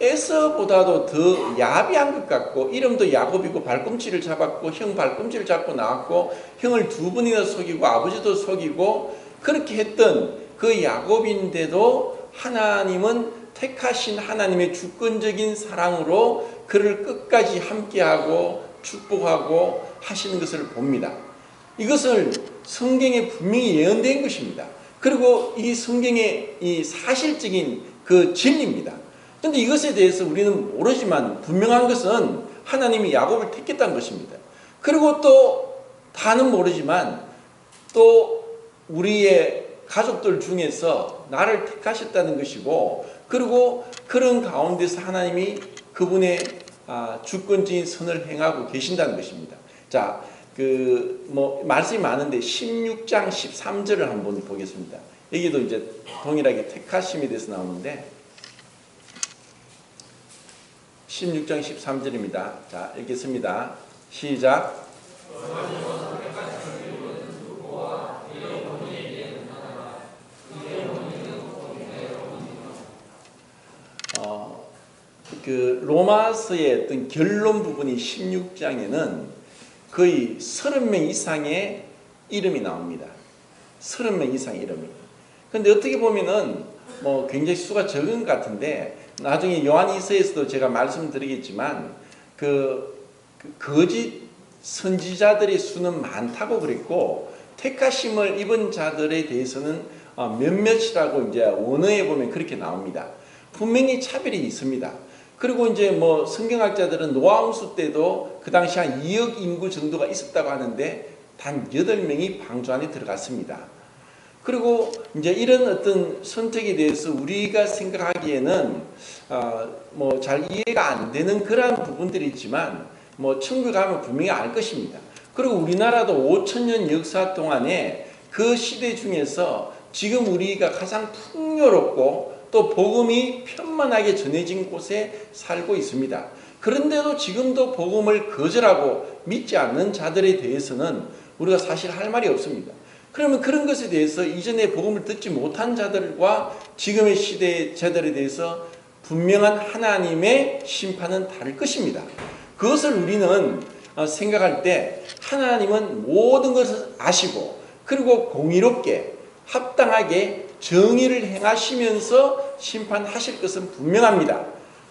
에서보다도 더 야비한 것 같고, 이름도 야곱이고 발꿈치를 잡았고 형 발꿈치를 잡고 나왔고 형을 2번이나 속이고 아버지도 속이고 그렇게 했던 그 야곱인데도 하나님은 택하신 하나님의 주권적인 사랑으로 그를 끝까지 함께하고 축복하고 하시는 것을 봅니다. 이것을 성경에 분명히 예언된 것입니다. 그리고 이 성경의 이 사실적인 그 진리입니다. 그런데 이것에 대해서 우리는 모르지만 분명한 것은 하나님이 야곱을 택했다는 것입니다. 그리고 또 다는 모르지만 또 우리의 가족들 중에서 나를 택하셨다는 것이고, 그리고 그런 가운데서 하나님이 그분의 주권적인 선을 행하고 계신다는 것입니다. 자, 뭐 말씀이 많은데 16장 13절을 한번 보겠습니다. 여기도 이제 동일하게 택하심에 대해서 나오는데 16장 13절입니다. 자, 읽겠습니다. 시작. 그 로마서의 어떤 결론 부분이 16장에는 거의 30명 이상의 이름이 나옵니다. 30명 이상의 이름이. 근데 어떻게 보면은 뭐 굉장히 수가 적은 것 같은데, 나중에 요한이서에서도 제가 말씀드리겠지만 그 거짓 선지자들의 수는 많다고 그랬고, 택하심을 입은 자들에 대해서는 몇몇이라고 이제 원어에 보면 그렇게 나옵니다. 분명히 차별이 있습니다. 그리고 이제 뭐 성경학자들은 노아 홍수 때도 그 당시 한 2억 인구 정도가 있었다고 하는데 단 8명이 방주 안에 들어갔습니다. 그리고 이제 이런 어떤 선택에 대해서 우리가 생각하기에는 뭐 잘 이해가 안 되는 그런 부분들이 있지만 뭐 천국에 가면 분명히 알 것입니다. 그리고 우리나라도 5,000년 역사 동안에 그 시대 중에서 지금 우리가 가장 풍요롭고 또 복음이 편만하게 전해진 곳에 살고 있습니다. 그런데도 지금도 복음을 거절하고 믿지 않는 자들에 대해서는 우리가 사실 할 말이 없습니다. 그러면 그런 것에 대해서 이전에 복음을 듣지 못한 자들과 지금의 시대의 자들에 대해서 분명한 하나님의 심판은 다를 것입니다. 그것을 우리는 생각할 때 하나님은 모든 것을 아시고 그리고 공의롭게 합당하게 정의를 행하시면서 심판하실 것은 분명합니다.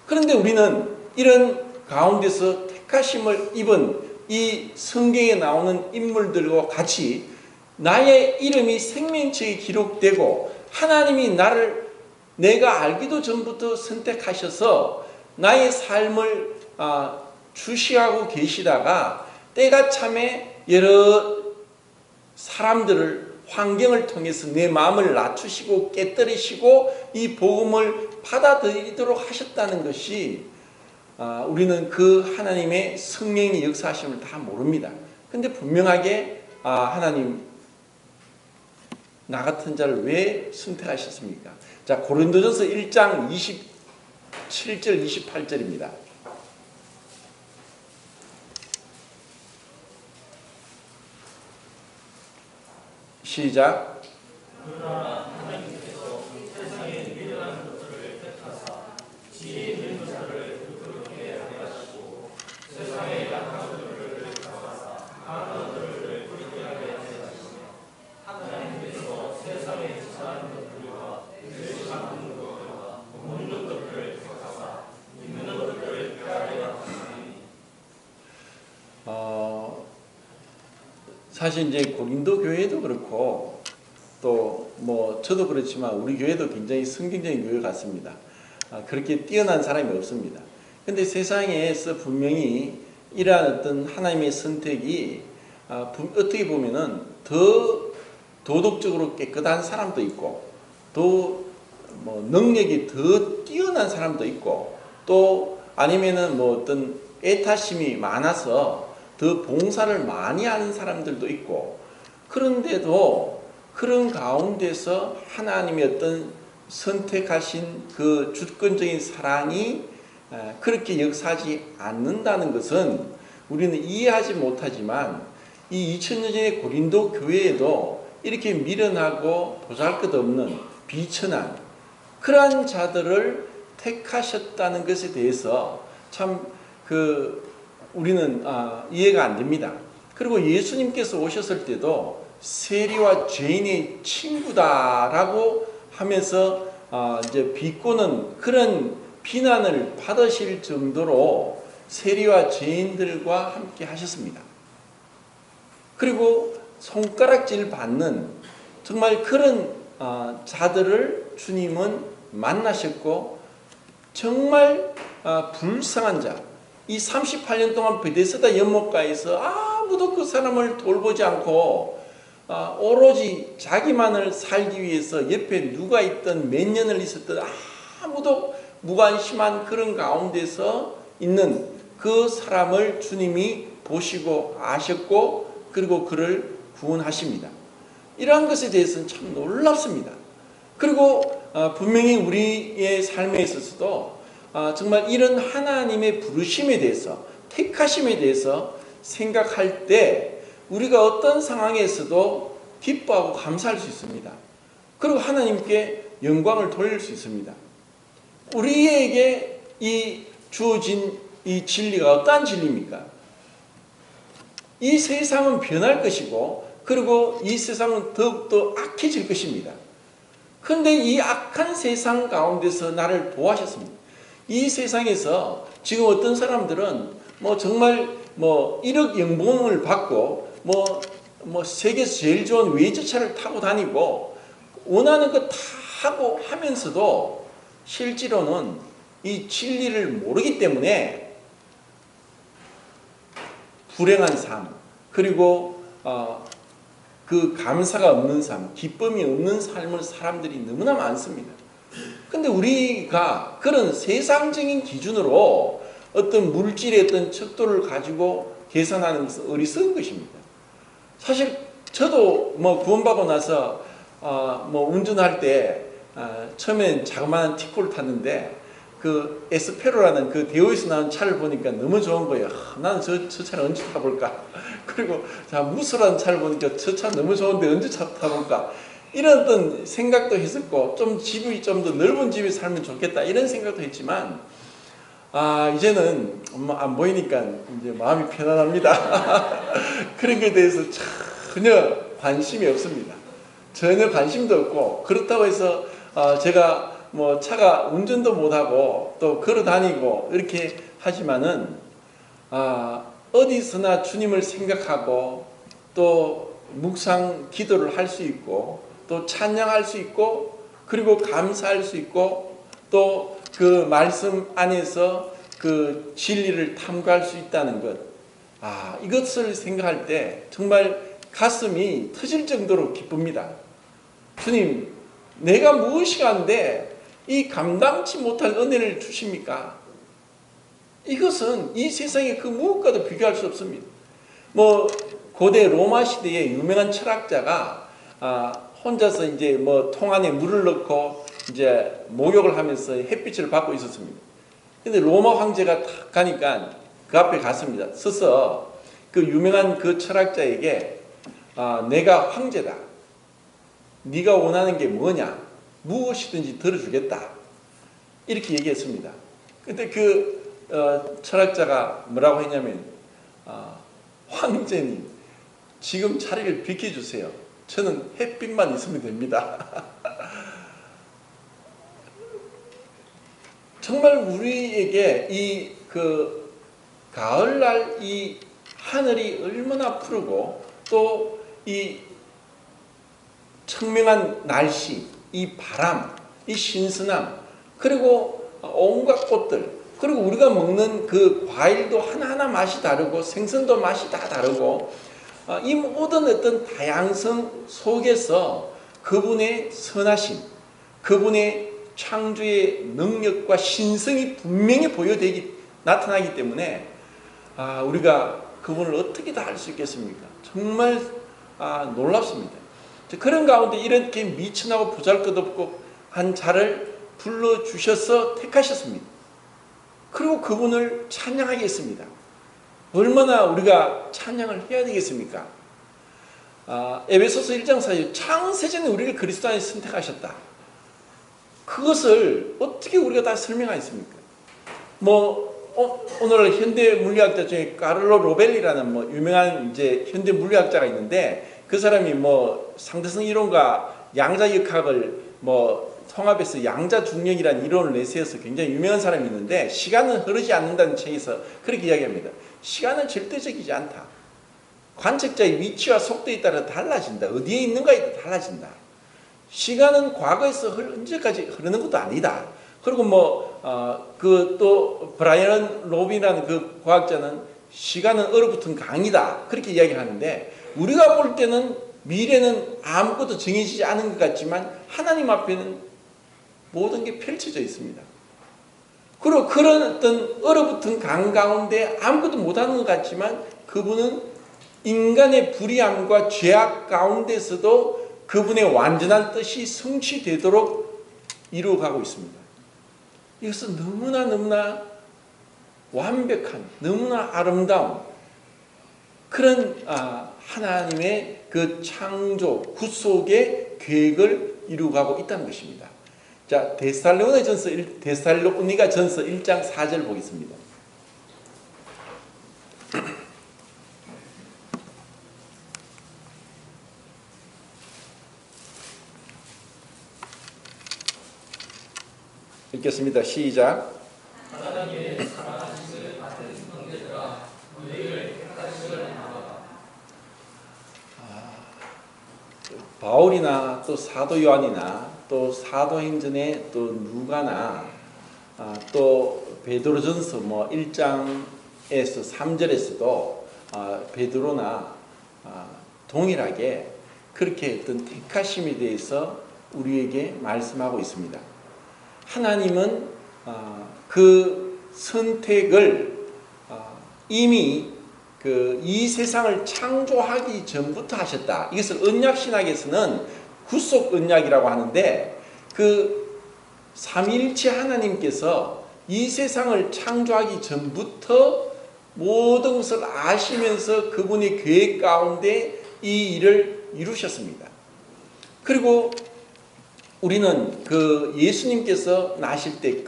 그런데 우리는 이런 가운데서 택하심을 입은 이 성경에 나오는 인물들과 같이 나의 이름이 생명책에 기록되고 하나님이 나를 내가 알기도 전부터 선택하셔서 나의 삶을 주시하고 계시다가 때가 참에 여러 사람들을 환경을 통해서 내 마음을 낮추시고 깨뜨리시고 이 복음을 받아들이도록 하셨다는 것이 우리는 그 하나님의 성령의 역사하심을 다 모릅니다. 근데 분명하게 하나님 나 같은 자를 왜 선택하셨습니까? 자, 고린도전서 1장 27절 28절입니다. 시작. 그러나 하나님께서 세상에 미련한 것들을 택하사 지혜 있는 자를 부끄럽게 하시고 세상에 약한 것들을 택하사 강한 것들을 부끄럽게 하시며 하나님께서 세상에 지상한 것들과 멸시하는 것들과 없는 것들을 택하사 있는 것들을 폐하게 하시니. 사실 이제 고린도 교회도 그렇고 또 뭐 저도 그렇지만 우리 교회도 굉장히 성경적인 교회 같습니다. 그렇게 뛰어난 사람이 없습니다. 근데 세상에서 분명히 이러한 어떤 하나님의 선택이 어떻게 보면은 더 도덕적으로 깨끗한 사람도 있고 또 뭐 능력이 더 뛰어난 사람도 있고 또 아니면은 뭐 어떤 애타심이 많아서 더 봉사를 많이 하는 사람들도 있고, 그런데도 그런 가운데서 하나님의 어떤 선택하신 그 주권적인 사랑이 그렇게 역사하지 않는다는 것은 우리는 이해하지 못하지만 이 2000년 전의 고린도 교회에도 이렇게 미련하고 보잘것없는 비천한 그러한 자들을 택하셨다는 것에 대해서 참 우리는 이해가 안 됩니다. 그리고 예수님께서 오셨을 때도 세리와 죄인의 친구다라고 하면서 이제 비꼬는 그런 비난을 받으실 정도로 세리와 죄인들과 함께 하셨습니다. 그리고 손가락질 받는 정말 그런 자들을 주님은 만나셨고 정말 불쌍한 자, 이 38년 동안 베데스다 연못가에서 아무도 그 사람을 돌보지 않고 오로지 자기만을 살기 위해서 옆에 누가 있든 몇 년을 있었든 아무도 무관심한 그런 가운데서 있는 그 사람을 주님이 보시고 아셨고 그리고 그를 구원하십니다. 이러한 것에 대해서는 참 놀랍습니다. 그리고 분명히 우리의 삶에 있어서도 정말 이런 하나님의 부르심에 대해서, 택하심에 대해서 생각할 때 우리가 어떤 상황에서도 기뻐하고 감사할 수 있습니다. 그리고 하나님께 영광을 돌릴 수 있습니다. 우리에게 이 주어진 이 진리가 어떠한 진리입니까? 이 세상은 변할 것이고, 그리고 이 세상은 더욱더 악해질 것입니다. 그런데 이 악한 세상 가운데서 나를 도와셨습니다. 이 세상에서 지금 어떤 사람들은 정말 1억 연봉을 받고 세계에서 제일 좋은 외제차를 타고 다니고 원하는 거 다 하고 하면서도 실제로는 이 진리를 모르기 때문에 불행한 삶, 그리고 그 감사가 없는 삶, 기쁨이 없는 삶을 사람들이 너무나 많습니다. 근데 우리가 그런 세상적인 기준으로 어떤 물질의 어떤 척도를 가지고 계산하는 것은 어리석은 것입니다. 사실 저도 구원받고 나서 운전할 때 처음엔 자그마한 티코를 탔는데 그 에스페로라는 그 대우에서 나온 차를 보니까 너무 좋은 거예요. 나는 저 차를 언제 타볼까? 그리고 무스라는 차를 보니까 저 차 너무 좋은데 언제 타볼까? 이런 어떤 생각도 했었고, 집이 좀 더 넓은 집에 살면 좋겠다 이런 생각도 했지만, 이제는 안 보이니까 이제 마음이 편안합니다. 그런 것에 대해서 전혀 관심이 없습니다. 전혀 관심도 없고, 그렇다고 해서 제가 차가 운전도 못하고 또 걸어 다니고 이렇게 하지만은 어디서나 주님을 생각하고 또 묵상 기도를 할 수 있고 또 찬양할 수 있고 그리고 감사할 수 있고 또 그 말씀 안에서 그 진리를 탐구할 수 있다는 것, 이것을 생각할 때 정말 가슴이 터질 정도로 기쁩니다. 주님, 내가 무엇이 한데 이 감당치 못할 은혜를 주십니까? 이것은 이 세상의 그 무엇과도 비교할 수 없습니다. 고대 로마 시대의 유명한 철학자가 혼자서 이제 통 안에 물을 넣고 이제 목욕을 하면서 햇빛을 받고 있었습니다. 근데 로마 황제가 탁 가니까 그 앞에 갔습니다. 서서 그 유명한 그 철학자에게 내가 황제다. 네가 원하는 게 뭐냐? 무엇이든지 들어주겠다. 이렇게 얘기했습니다. 근데 그 철학자가 뭐라고 했냐면 황제님, 지금 자리를 비켜주세요. 저는 햇빛만 있으면 됩니다. 정말 우리에게 이 가을날 이 하늘이 얼마나 푸르고 또 이 청명한 날씨, 이 바람, 이 신선함, 그리고 온갖 꽃들, 그리고 우리가 먹는 그 과일도 하나하나 맛이 다르고 생선도 맛이 다 다르고 이 모든 어떤 다양성 속에서 그분의 선하심, 그분의 창조의 능력과 신성이 분명히 나타나기 때문에 우리가 그분을 어떻게 다 알 수 있겠습니까? 정말 놀랍습니다. 그런 가운데 이렇게 미천하고 보잘것없고 한 자를 불러주셔서 택하셨습니다. 그리고 그분을 찬양하겠습니다. 얼마나 우리가 찬양을 해야 되겠습니까? 에베소서 1장 4절 창세전에 우리를 그리스도 안에 선택하셨다. 그것을 어떻게 우리가 다 설명하겠습니까? 오늘 현대 물리학자 중에 카를로 로벨리라는 유명한 이제 현대 물리학자가 있는데 그 사람이 상대성 이론과 양자역학을 통합해서 양자중력이라는 이론을 내세워서 굉장히 유명한 사람이 있는데 시간은 흐르지 않는다는 책에서 그렇게 이야기합니다. 시간은 절대적이지 않다. 관측자의 위치와 속도에 따라 달라진다. 어디에 있는가에 따라 달라진다. 시간은 과거에서 언제까지 흐르는 것도 아니다. 그리고 또 브라이언 로빈이라는 그 과학자는 시간은 얼어붙은 강이다. 그렇게 이야기를 하는데 우리가 볼 때는 미래는 아무것도 정해지지 않은 것 같지만 하나님 앞에는 모든 게 펼쳐져 있습니다. 그리고 그런 어떤 얼어붙은 강 가운데 아무것도 못하는 것 같지만 그분은 인간의 불의함과 죄악 가운데서도 그분의 완전한 뜻이 성취되도록 이루어가고 있습니다. 이것은 너무나 완벽한, 너무나 아름다운 그런 하나님의 그 창조, 구속의 계획을 이루어가고 있다는 것입니다. 자, 데살로니가 전서 1장 4절 보겠습니다. 읽겠습니다. 시작. 바울이나 또 사도 요한이나 또 사도행전의 또 누가나 또 베드로전서 1장에서 3절에서도 베드로나 동일하게 그렇게 어떤 택하심에 대해서 우리에게 말씀하고 있습니다. 하나님은 그 선택을 이미 이 세상을 창조하기 전부터 하셨다. 이것을 언약신학에서는 구속 언약이라고 하는데, 그 삼위일체 하나님께서 이 세상을 창조하기 전부터 모든 것을 아시면서 그분의 계획 가운데 이 일을 이루셨습니다. 그리고 우리는 그 예수님께서 나실 때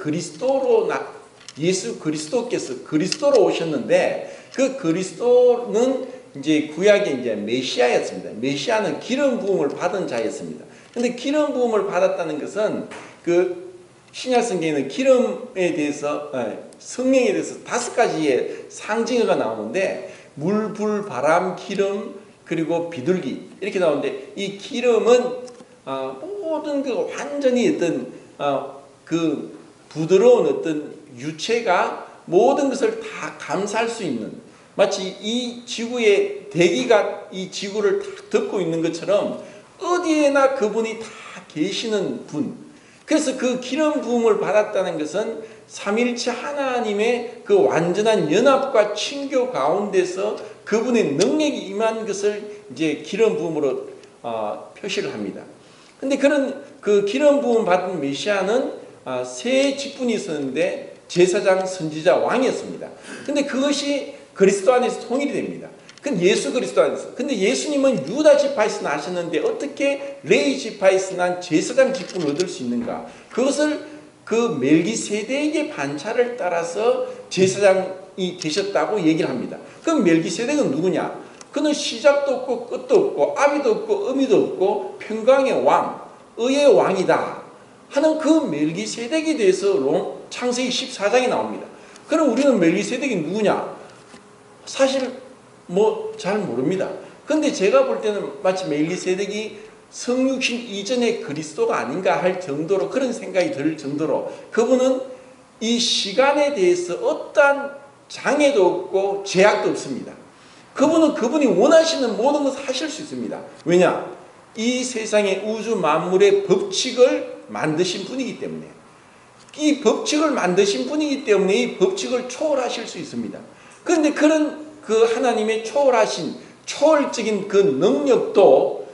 예수 그리스도께서 그리스도로 오셨는데, 그 그리스도는 이제 구약의 이제 메시아였습니다. 메시아는 기름 부음을 받은 자였습니다. 근데 기름 부음을 받았다는 것은 그 신약 성경에는 기름에 대해서 성령에 대해서 5가지의 상징어가 나오는데, 물, 불, 바람, 기름, 그리고 비둘기 이렇게 나오는데, 이 기름은 모든 그 완전히 어떤 그 부드러운 어떤 유체가 모든 것을 다 감쌀 수 있는, 마치 이 지구의 대기가 이 지구를 다 덮고 있는 것처럼 어디에나 그분이 다 계시는 분. 그래서 그 기름 부음을 받았다는 것은 삼일체 하나님의 그 완전한 연합과 친교 가운데서 그분의 능력이 임한 것을 이제 기름 부음으로 표시를 합니다. 근데 그런 그 기름 부음 받은 메시아는 세 직분이 있었는데, 제사장, 선지자, 왕이었습니다. 근데 그것이 그리스도 안에서 통일이 됩니다. 그건 예수 그리스도 안에서. 근데 예수님은 유다 지파에서 나셨는데 어떻게 레위 지파에서 난 제사장 직분을 얻을 수 있는가? 그것을 그 멜기세덱의 반차를 따라서 제사장이 되셨다고 얘기를 합니다. 그럼 멜기세덱은 누구냐? 그는 시작도 없고 끝도 없고 아비도 없고 어미도 없고 평강의 왕, 의의 왕이다 하는 그 멜기세덱에 대해서 창세기 14장에 나옵니다. 그럼 우리는 멜기세덱이 누구냐? 사실 잘 모릅니다. 근데 제가 볼 때는 마치 멜기세덱이 성육신 이전의 그리스도가 아닌가 할 정도로, 그런 생각이 들 정도로, 그분은 이 시간에 대해서 어떠한 장애도 없고 제약도 없습니다. 그분은 그분이 원하시는 모든 것을 하실 수 있습니다. 왜냐? 이 세상의 우주 만물의 법칙을 만드신 분이기 때문에, 이 법칙을 만드신 분이기 때문에 이 법칙을 초월하실 수 있습니다. 그런데 그런 그 하나님의 초월하신 초월적인 그 능력도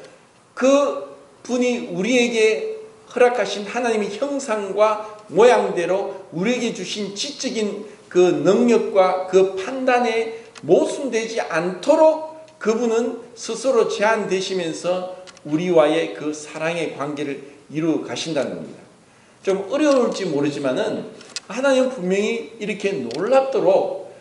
그 분이 우리에게 허락하신 하나님의 형상과 모양대로 우리에게 주신 지적인 그 능력과 그 판단에 모순되지 않도록 그분은 스스로 제한되시면서 우리와의 그 사랑의 관계를 이루어 가신다는 겁니다. 좀 어려울지 모르지만은 하나님은 분명히 이렇게 놀랍도록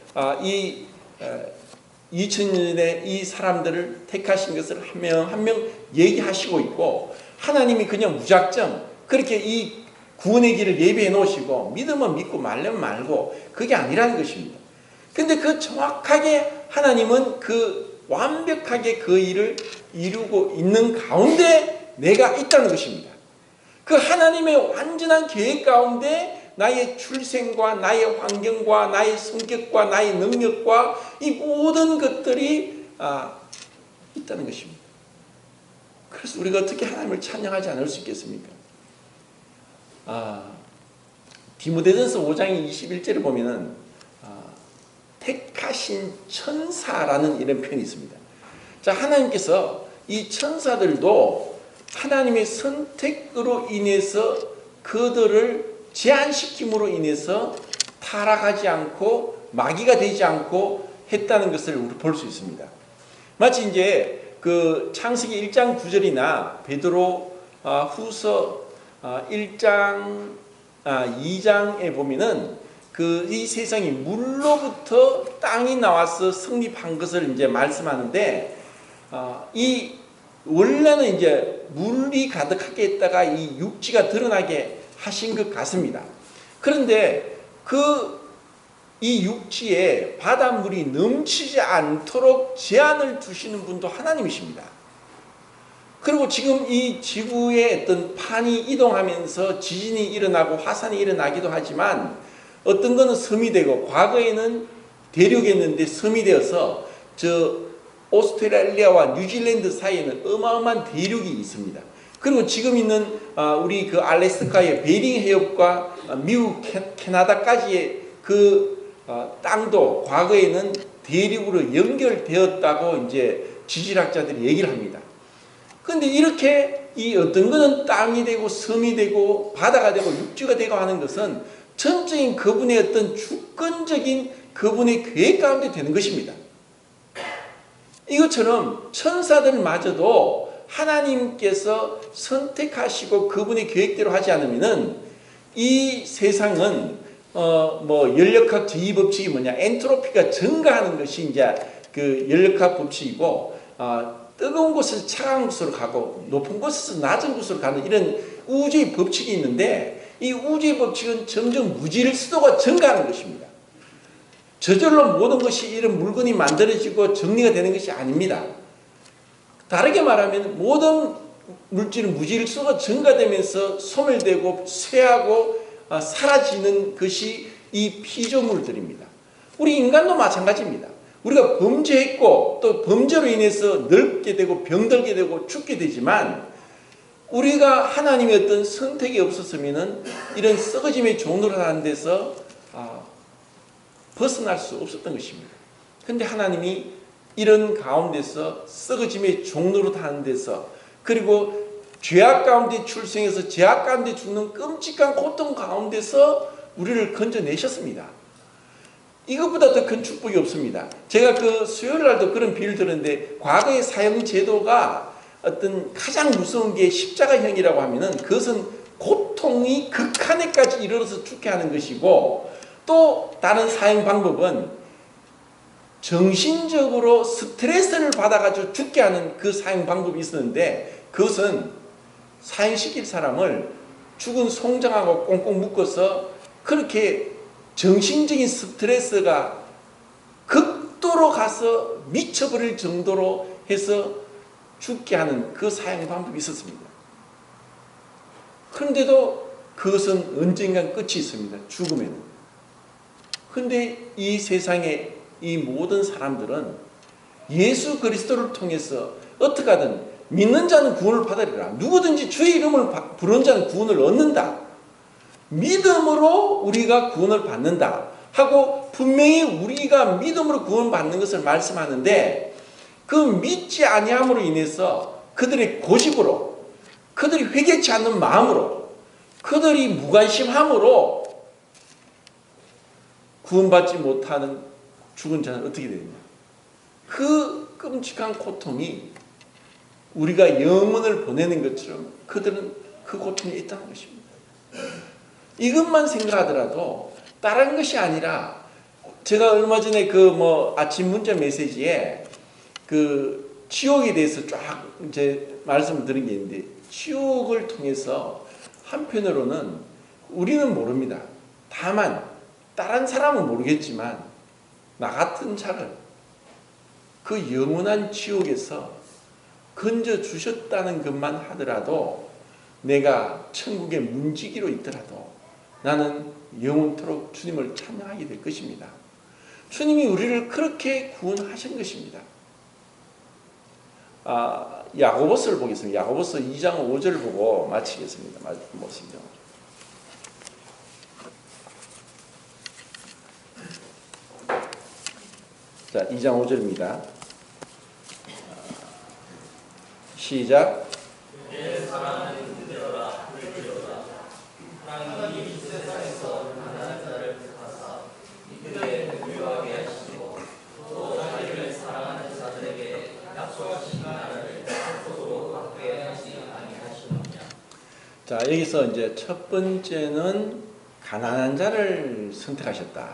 2000년에 이 사람들을 택하신 것을 한 명 한 명 얘기하시고 있고, 하나님이 그냥 무작정 그렇게 이 구원의 길을 예비해 놓으시고 믿으면 믿고 말면 말고, 그게 아니라는 것입니다. 근데 그 정확하게 하나님은 그 완벽하게 그 일을 이루고 있는 가운데 내가 있다는 것입니다. 그 하나님의 완전한 계획 가운데 나의 출생과 나의 환경과 나의 성격과 나의 능력과 이 모든 것들이 있다는 것입니다. 그래서 우리가 어떻게 하나님을 찬양하지 않을 수 있겠습니까? 디모데전서 5장 21절을 보면은 택하신 천사라는 이런 표현이 있습니다. 자, 하나님께서 이 천사들도 하나님의 선택으로 인해서 그들을 제한시킴으로 인해서 타락하지 않고 마귀가 되지 않고 했다는 것을 우리 볼 수 있습니다. 마치 이제 그 창세기 1장 9절이나 베드로 후서 1장 2장에 보면은 이 세상이 물로부터 땅이 나와서 성립한 것을 이제 말씀하는데, 이 원래는 이제 물이 가득하게 했다가 이 육지가 드러나게 하신 것 같습니다. 그런데 이 육지에 바닷물이 넘치지 않도록 제한을 두시는 분도 하나님이십니다. 그리고 지금 이 지구의 어떤 판이 이동하면서 지진이 일어나고 화산이 일어나기도 하지만, 어떤 거는 섬이 되고, 과거에는 대륙이었는데 섬이 되어서 저 오스트레일리아와 뉴질랜드 사이에는 어마어마한 대륙이 있습니다. 그리고 지금 있는 우리 그 알래스카의 베링 해협과 미국 캐나다까지의 그 땅도 과거에는 대륙으로 연결되었다고 이제 지질학자들이 얘기를 합니다. 그런데 이렇게 이 어떤 거는 땅이 되고 섬이 되고 바다가 되고 육지가 되고 하는 것은 전적인 그분의 어떤 주권적인 그분의 계획 가운데 되는 것입니다. 이것처럼 천사들마저도 하나님께서 선택하시고 그분의 계획대로 하지 않으면은 이 세상은 연력학 제2법칙이 뭐냐, 엔트로피가 증가하는 것이 이제 그 연력학 법칙이고, 뜨거운 곳에서 차가운 곳으로 가고 높은 곳에서 낮은 곳으로 가는 이런 우주의 법칙이 있는데, 이 우주의 법칙은 점점 무질서도가 증가하는 것입니다. 저절로 모든 것이 이런 물건이 만들어지고 정리가 되는 것이 아닙니다. 다르게 말하면 모든 물질은 무질서도가 증가되면서 소멸되고 쇠하고 사라지는 것이 이 피조물들입니다. 우리 인간도 마찬가지입니다. 우리가 범죄했고 또 범죄로 인해서 늙게 되고 병들게 되고 죽게 되지만, 우리가 하나님의 어떤 선택이 없었으면 이런 썩어짐의 종로를 하는 데서 벗어날 수 없었던 것입니다. 그런데 하나님이 이런 가운데서 썩어짐의 종로를 하는 데서, 그리고 죄악 가운데 출생해서 죄악 가운데 죽는 끔찍한 고통 가운데서 우리를 건져내셨습니다. 이것보다 더 큰 축복이 없습니다. 제가 그 수요일 날도 그런 비유를 들었는데, 과거의 사형 제도가 어떤 가장 무서운 게 십자가형이라고 하면은 그것은 고통이 극한에까지 이르러서 죽게 하는 것이고, 또 다른 사형 방법은 정신적으로 스트레스를 받아가지고 죽게 하는 그 사형 방법이 있었는데, 그것은 사형시킬 사람을 죽은 송장하고 꽁꽁 묶어서 그렇게 정신적인 스트레스가 극도로 가서 미쳐버릴 정도로 해서 죽게 하는 그 사형 방법이 있었습니다. 그런데도 그것은 언젠간 끝이 있습니다. 죽음에는. 그런데 이 세상의 이 모든 사람들은 예수 그리스도를 통해서 어떻게 하든 믿는 자는 구원을 받으리라. 누구든지 주의 이름을 부르는 자는 구원을 얻는다. 믿음으로 우리가 구원을 받는다 하고 분명히 우리가 믿음으로 구원받는 것을 말씀하는데, 그 믿지 아니함으로 인해서 그들의 고집으로, 그들이 회개치 않는 마음으로, 그들이 무관심함으로 구원받지 못하는 죽은 자는 어떻게 되느냐. 그 끔찍한 고통이 우리가 영혼을 보내는 것처럼 그들은 그 고통이 있다는 것입니다. 이것만 생각하더라도 다른 것이 아니라, 제가 얼마 전에 아침 문자 메시지에 그 지옥에 대해서 쫙 이제 말씀을 드린 게 있는데, 지옥을 통해서 한편으로는 우리는 모릅니다. 다만 다른 사람은 모르겠지만 나 같은 자를 그 영원한 지옥에서 건져 주셨다는 것만 하더라도, 내가 천국의 문지기로 있더라도 나는 영원토록 주님을 찬양하게 될 것입니다. 주님이 우리를 그렇게 구원하신 것입니다. 야고보서를 보겠습니다. 야고보서 2장 5절을 보고 마치겠습니다. 보시죠. 자, 2장 5절입니다. 시작. 내 사랑하는 그대라 불지어다. 하나님이 세상 자, 여기서 이제 첫 번째는 가난한 자를 선택하셨다.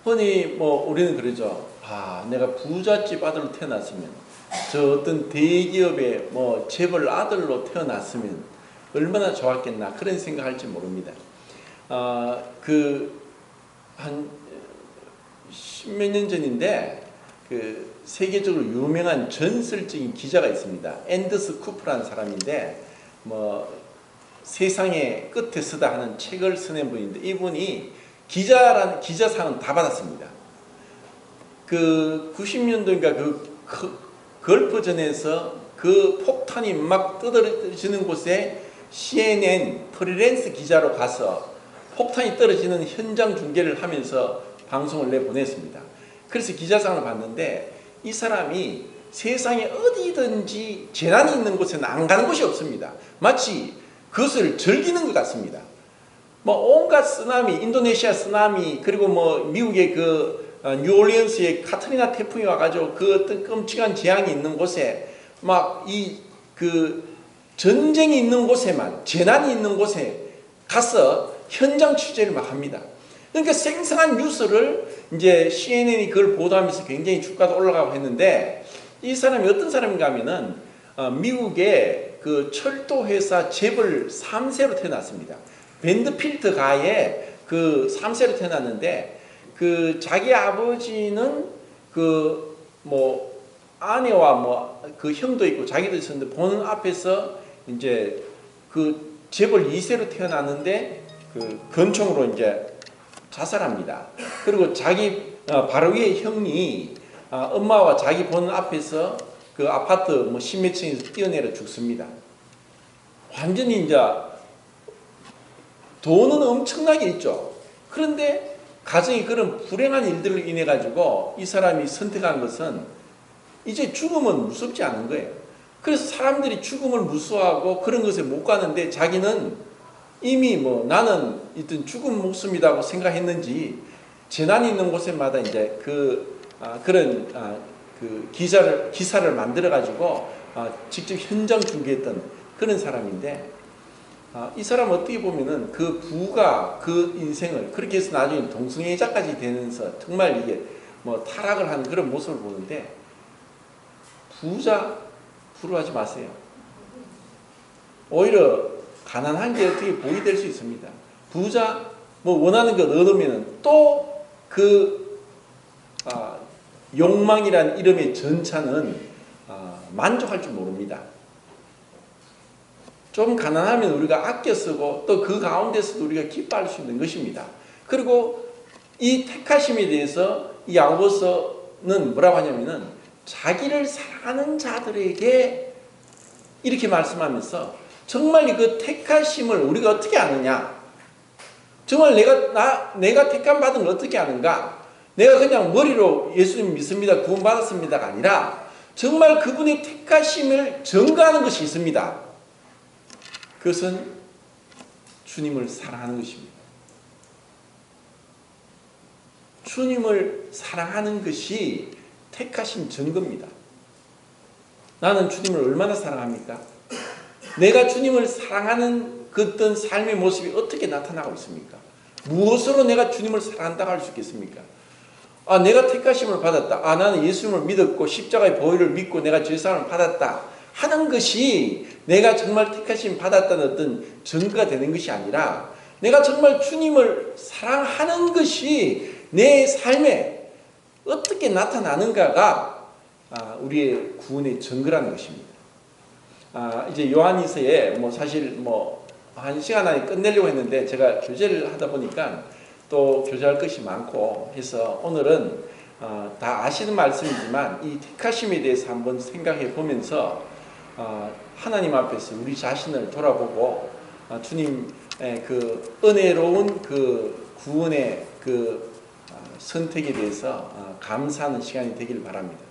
흔히 뭐 우리는 그러죠. 아, 내가 부잣집 아들로 태어났으면, 저 어떤 대기업의 뭐 재벌 아들로 태어났으면 얼마나 좋았겠나, 그런 생각할지 모릅니다. 한 십몇 년 전인데 그 세계적으로 유명한 전설적인 기자가 있습니다. 앤더스 쿠퍼라는 사람인데 뭐 세상의 끝에 서다 하는 책을 써낸 분인데, 이분이 기자상은 다 받았습니다. 그 90년도인가 그 걸프전에서 그 폭탄이 막 떨어지는 곳에 CNN 프리랜서 기자로 가서 폭탄이 떨어지는 현장 중계를 하면서 방송을 내보냈습니다. 그래서 기자상을 받는데, 이 사람이 세상에 어디든지 재난이 있는 곳에는 안 가는 곳이 없습니다. 마치 그것을 즐기는 것 같습니다. 뭐 온갖 쓰나미, 인도네시아 쓰나미, 그리고 뭐 미국의 그 뉴올리언스의 카트리나 태풍이 와가지고 그 어떤 끔찍한 재앙이 있는 곳에 막 그 전쟁이 있는 곳에만, 재난이 있는 곳에 가서 현장 취재를 막 합니다. 그러니까 생생한 뉴스를 이제 CNN이 그걸 보도하면서 굉장히 주가도 올라가고 했는데, 이 사람이 어떤 사람인가 하면은 미국의 그 철도 회사 재벌 3세로 태어났습니다. 밴드필드 가에 그 3세로 태어났는데, 그 자기 아버지는 그 뭐 아내와 뭐 그 형도 있고 자기도 있었는데, 보는 앞에서 이제 그 재벌 2세로 태어났는데 그 권총으로 이제 자살합니다. 그리고 자기 바로 위에 형이 엄마와 자기 보는 앞에서 그 아파트 뭐 십몇 층에서 뛰어내려 죽습니다. 완전히 이제 돈은 엄청나게 있죠. 그런데 가정이 그런 불행한 일들로 인해 가지고 이 사람이 선택한 것은 이제 죽음은 무섭지 않은 거예요. 그래서 사람들이 죽음을 무서워하고 그런 것에 못 가는데, 자기는 이미 뭐 나는 일단 죽은 목숨이라고 생각했는지 재난이 있는 곳에마다 이제 그런 그 기사를 만들어 가지고 직접 현장 중계했던 그런 사람인데, 이 사람은 어떻게 보면은 그 부가 그 인생을 그렇게 해서 나중에 동성애자까지 되면서 정말 이게 뭐 타락을 하는 그런 모습을 보는데, 부자 부러워하지 마세요. 오히려 가난한 게 어떻게 복이 될 수 있습니다. 부자 뭐 원하는 것 얻으면은 또 그 욕망이란 이름의 전차는 만족할 줄 모릅니다. 좀 가난하면 우리가 아껴 쓰고 또 그 가운데서도 우리가 기뻐할 수 있는 것입니다. 그리고 이 택하심에 대해서 이 야고보서는 뭐라고 하냐면은 자기를 사랑하는 자들에게 이렇게 말씀하면서, 정말 그 택하심을 우리가 어떻게 아느냐? 정말 내가 택함 받은 걸 어떻게 아는가? 내가 그냥 머리로 예수님 믿습니다, 구원받았습니다가 아니라 정말 그분의 택하심을 증거하는 것이 있습니다. 그것은 주님을 사랑하는 것입니다. 주님을 사랑하는 것이 택하신 증거입니다. 나는 주님을 얼마나 사랑합니까? 내가 주님을 사랑하는 그 어떤 삶의 모습이 어떻게 나타나고 있습니까? 무엇으로 내가 주님을 사랑한다고 할 수 있겠습니까? 내가 택하심을 받았다. 나는 예수님을 믿었고 십자가의 보혈을 믿고 내가 죄사함을 받았다 하는 것이 내가 정말 택하심 받았다는 어떤 증거가 되는 것이 아니라, 내가 정말 주님을 사랑하는 것이 내 삶에 어떻게 나타나는가가 우리의 구원의 증거라는 것입니다. 이제 요한일서에 뭐 사실 뭐 한 시간 안에 끝내려고 했는데, 제가 교제를 하다 보니까 또 교제할 것이 많고 해서 오늘은 다 아시는 말씀이지만 이 택하심에 대해서 한번 생각해 보면서 하나님 앞에서 우리 자신을 돌아보고 주님의 그 은혜로운 그 구원의 그 선택에 대해서 감사하는 시간이 되기를 바랍니다.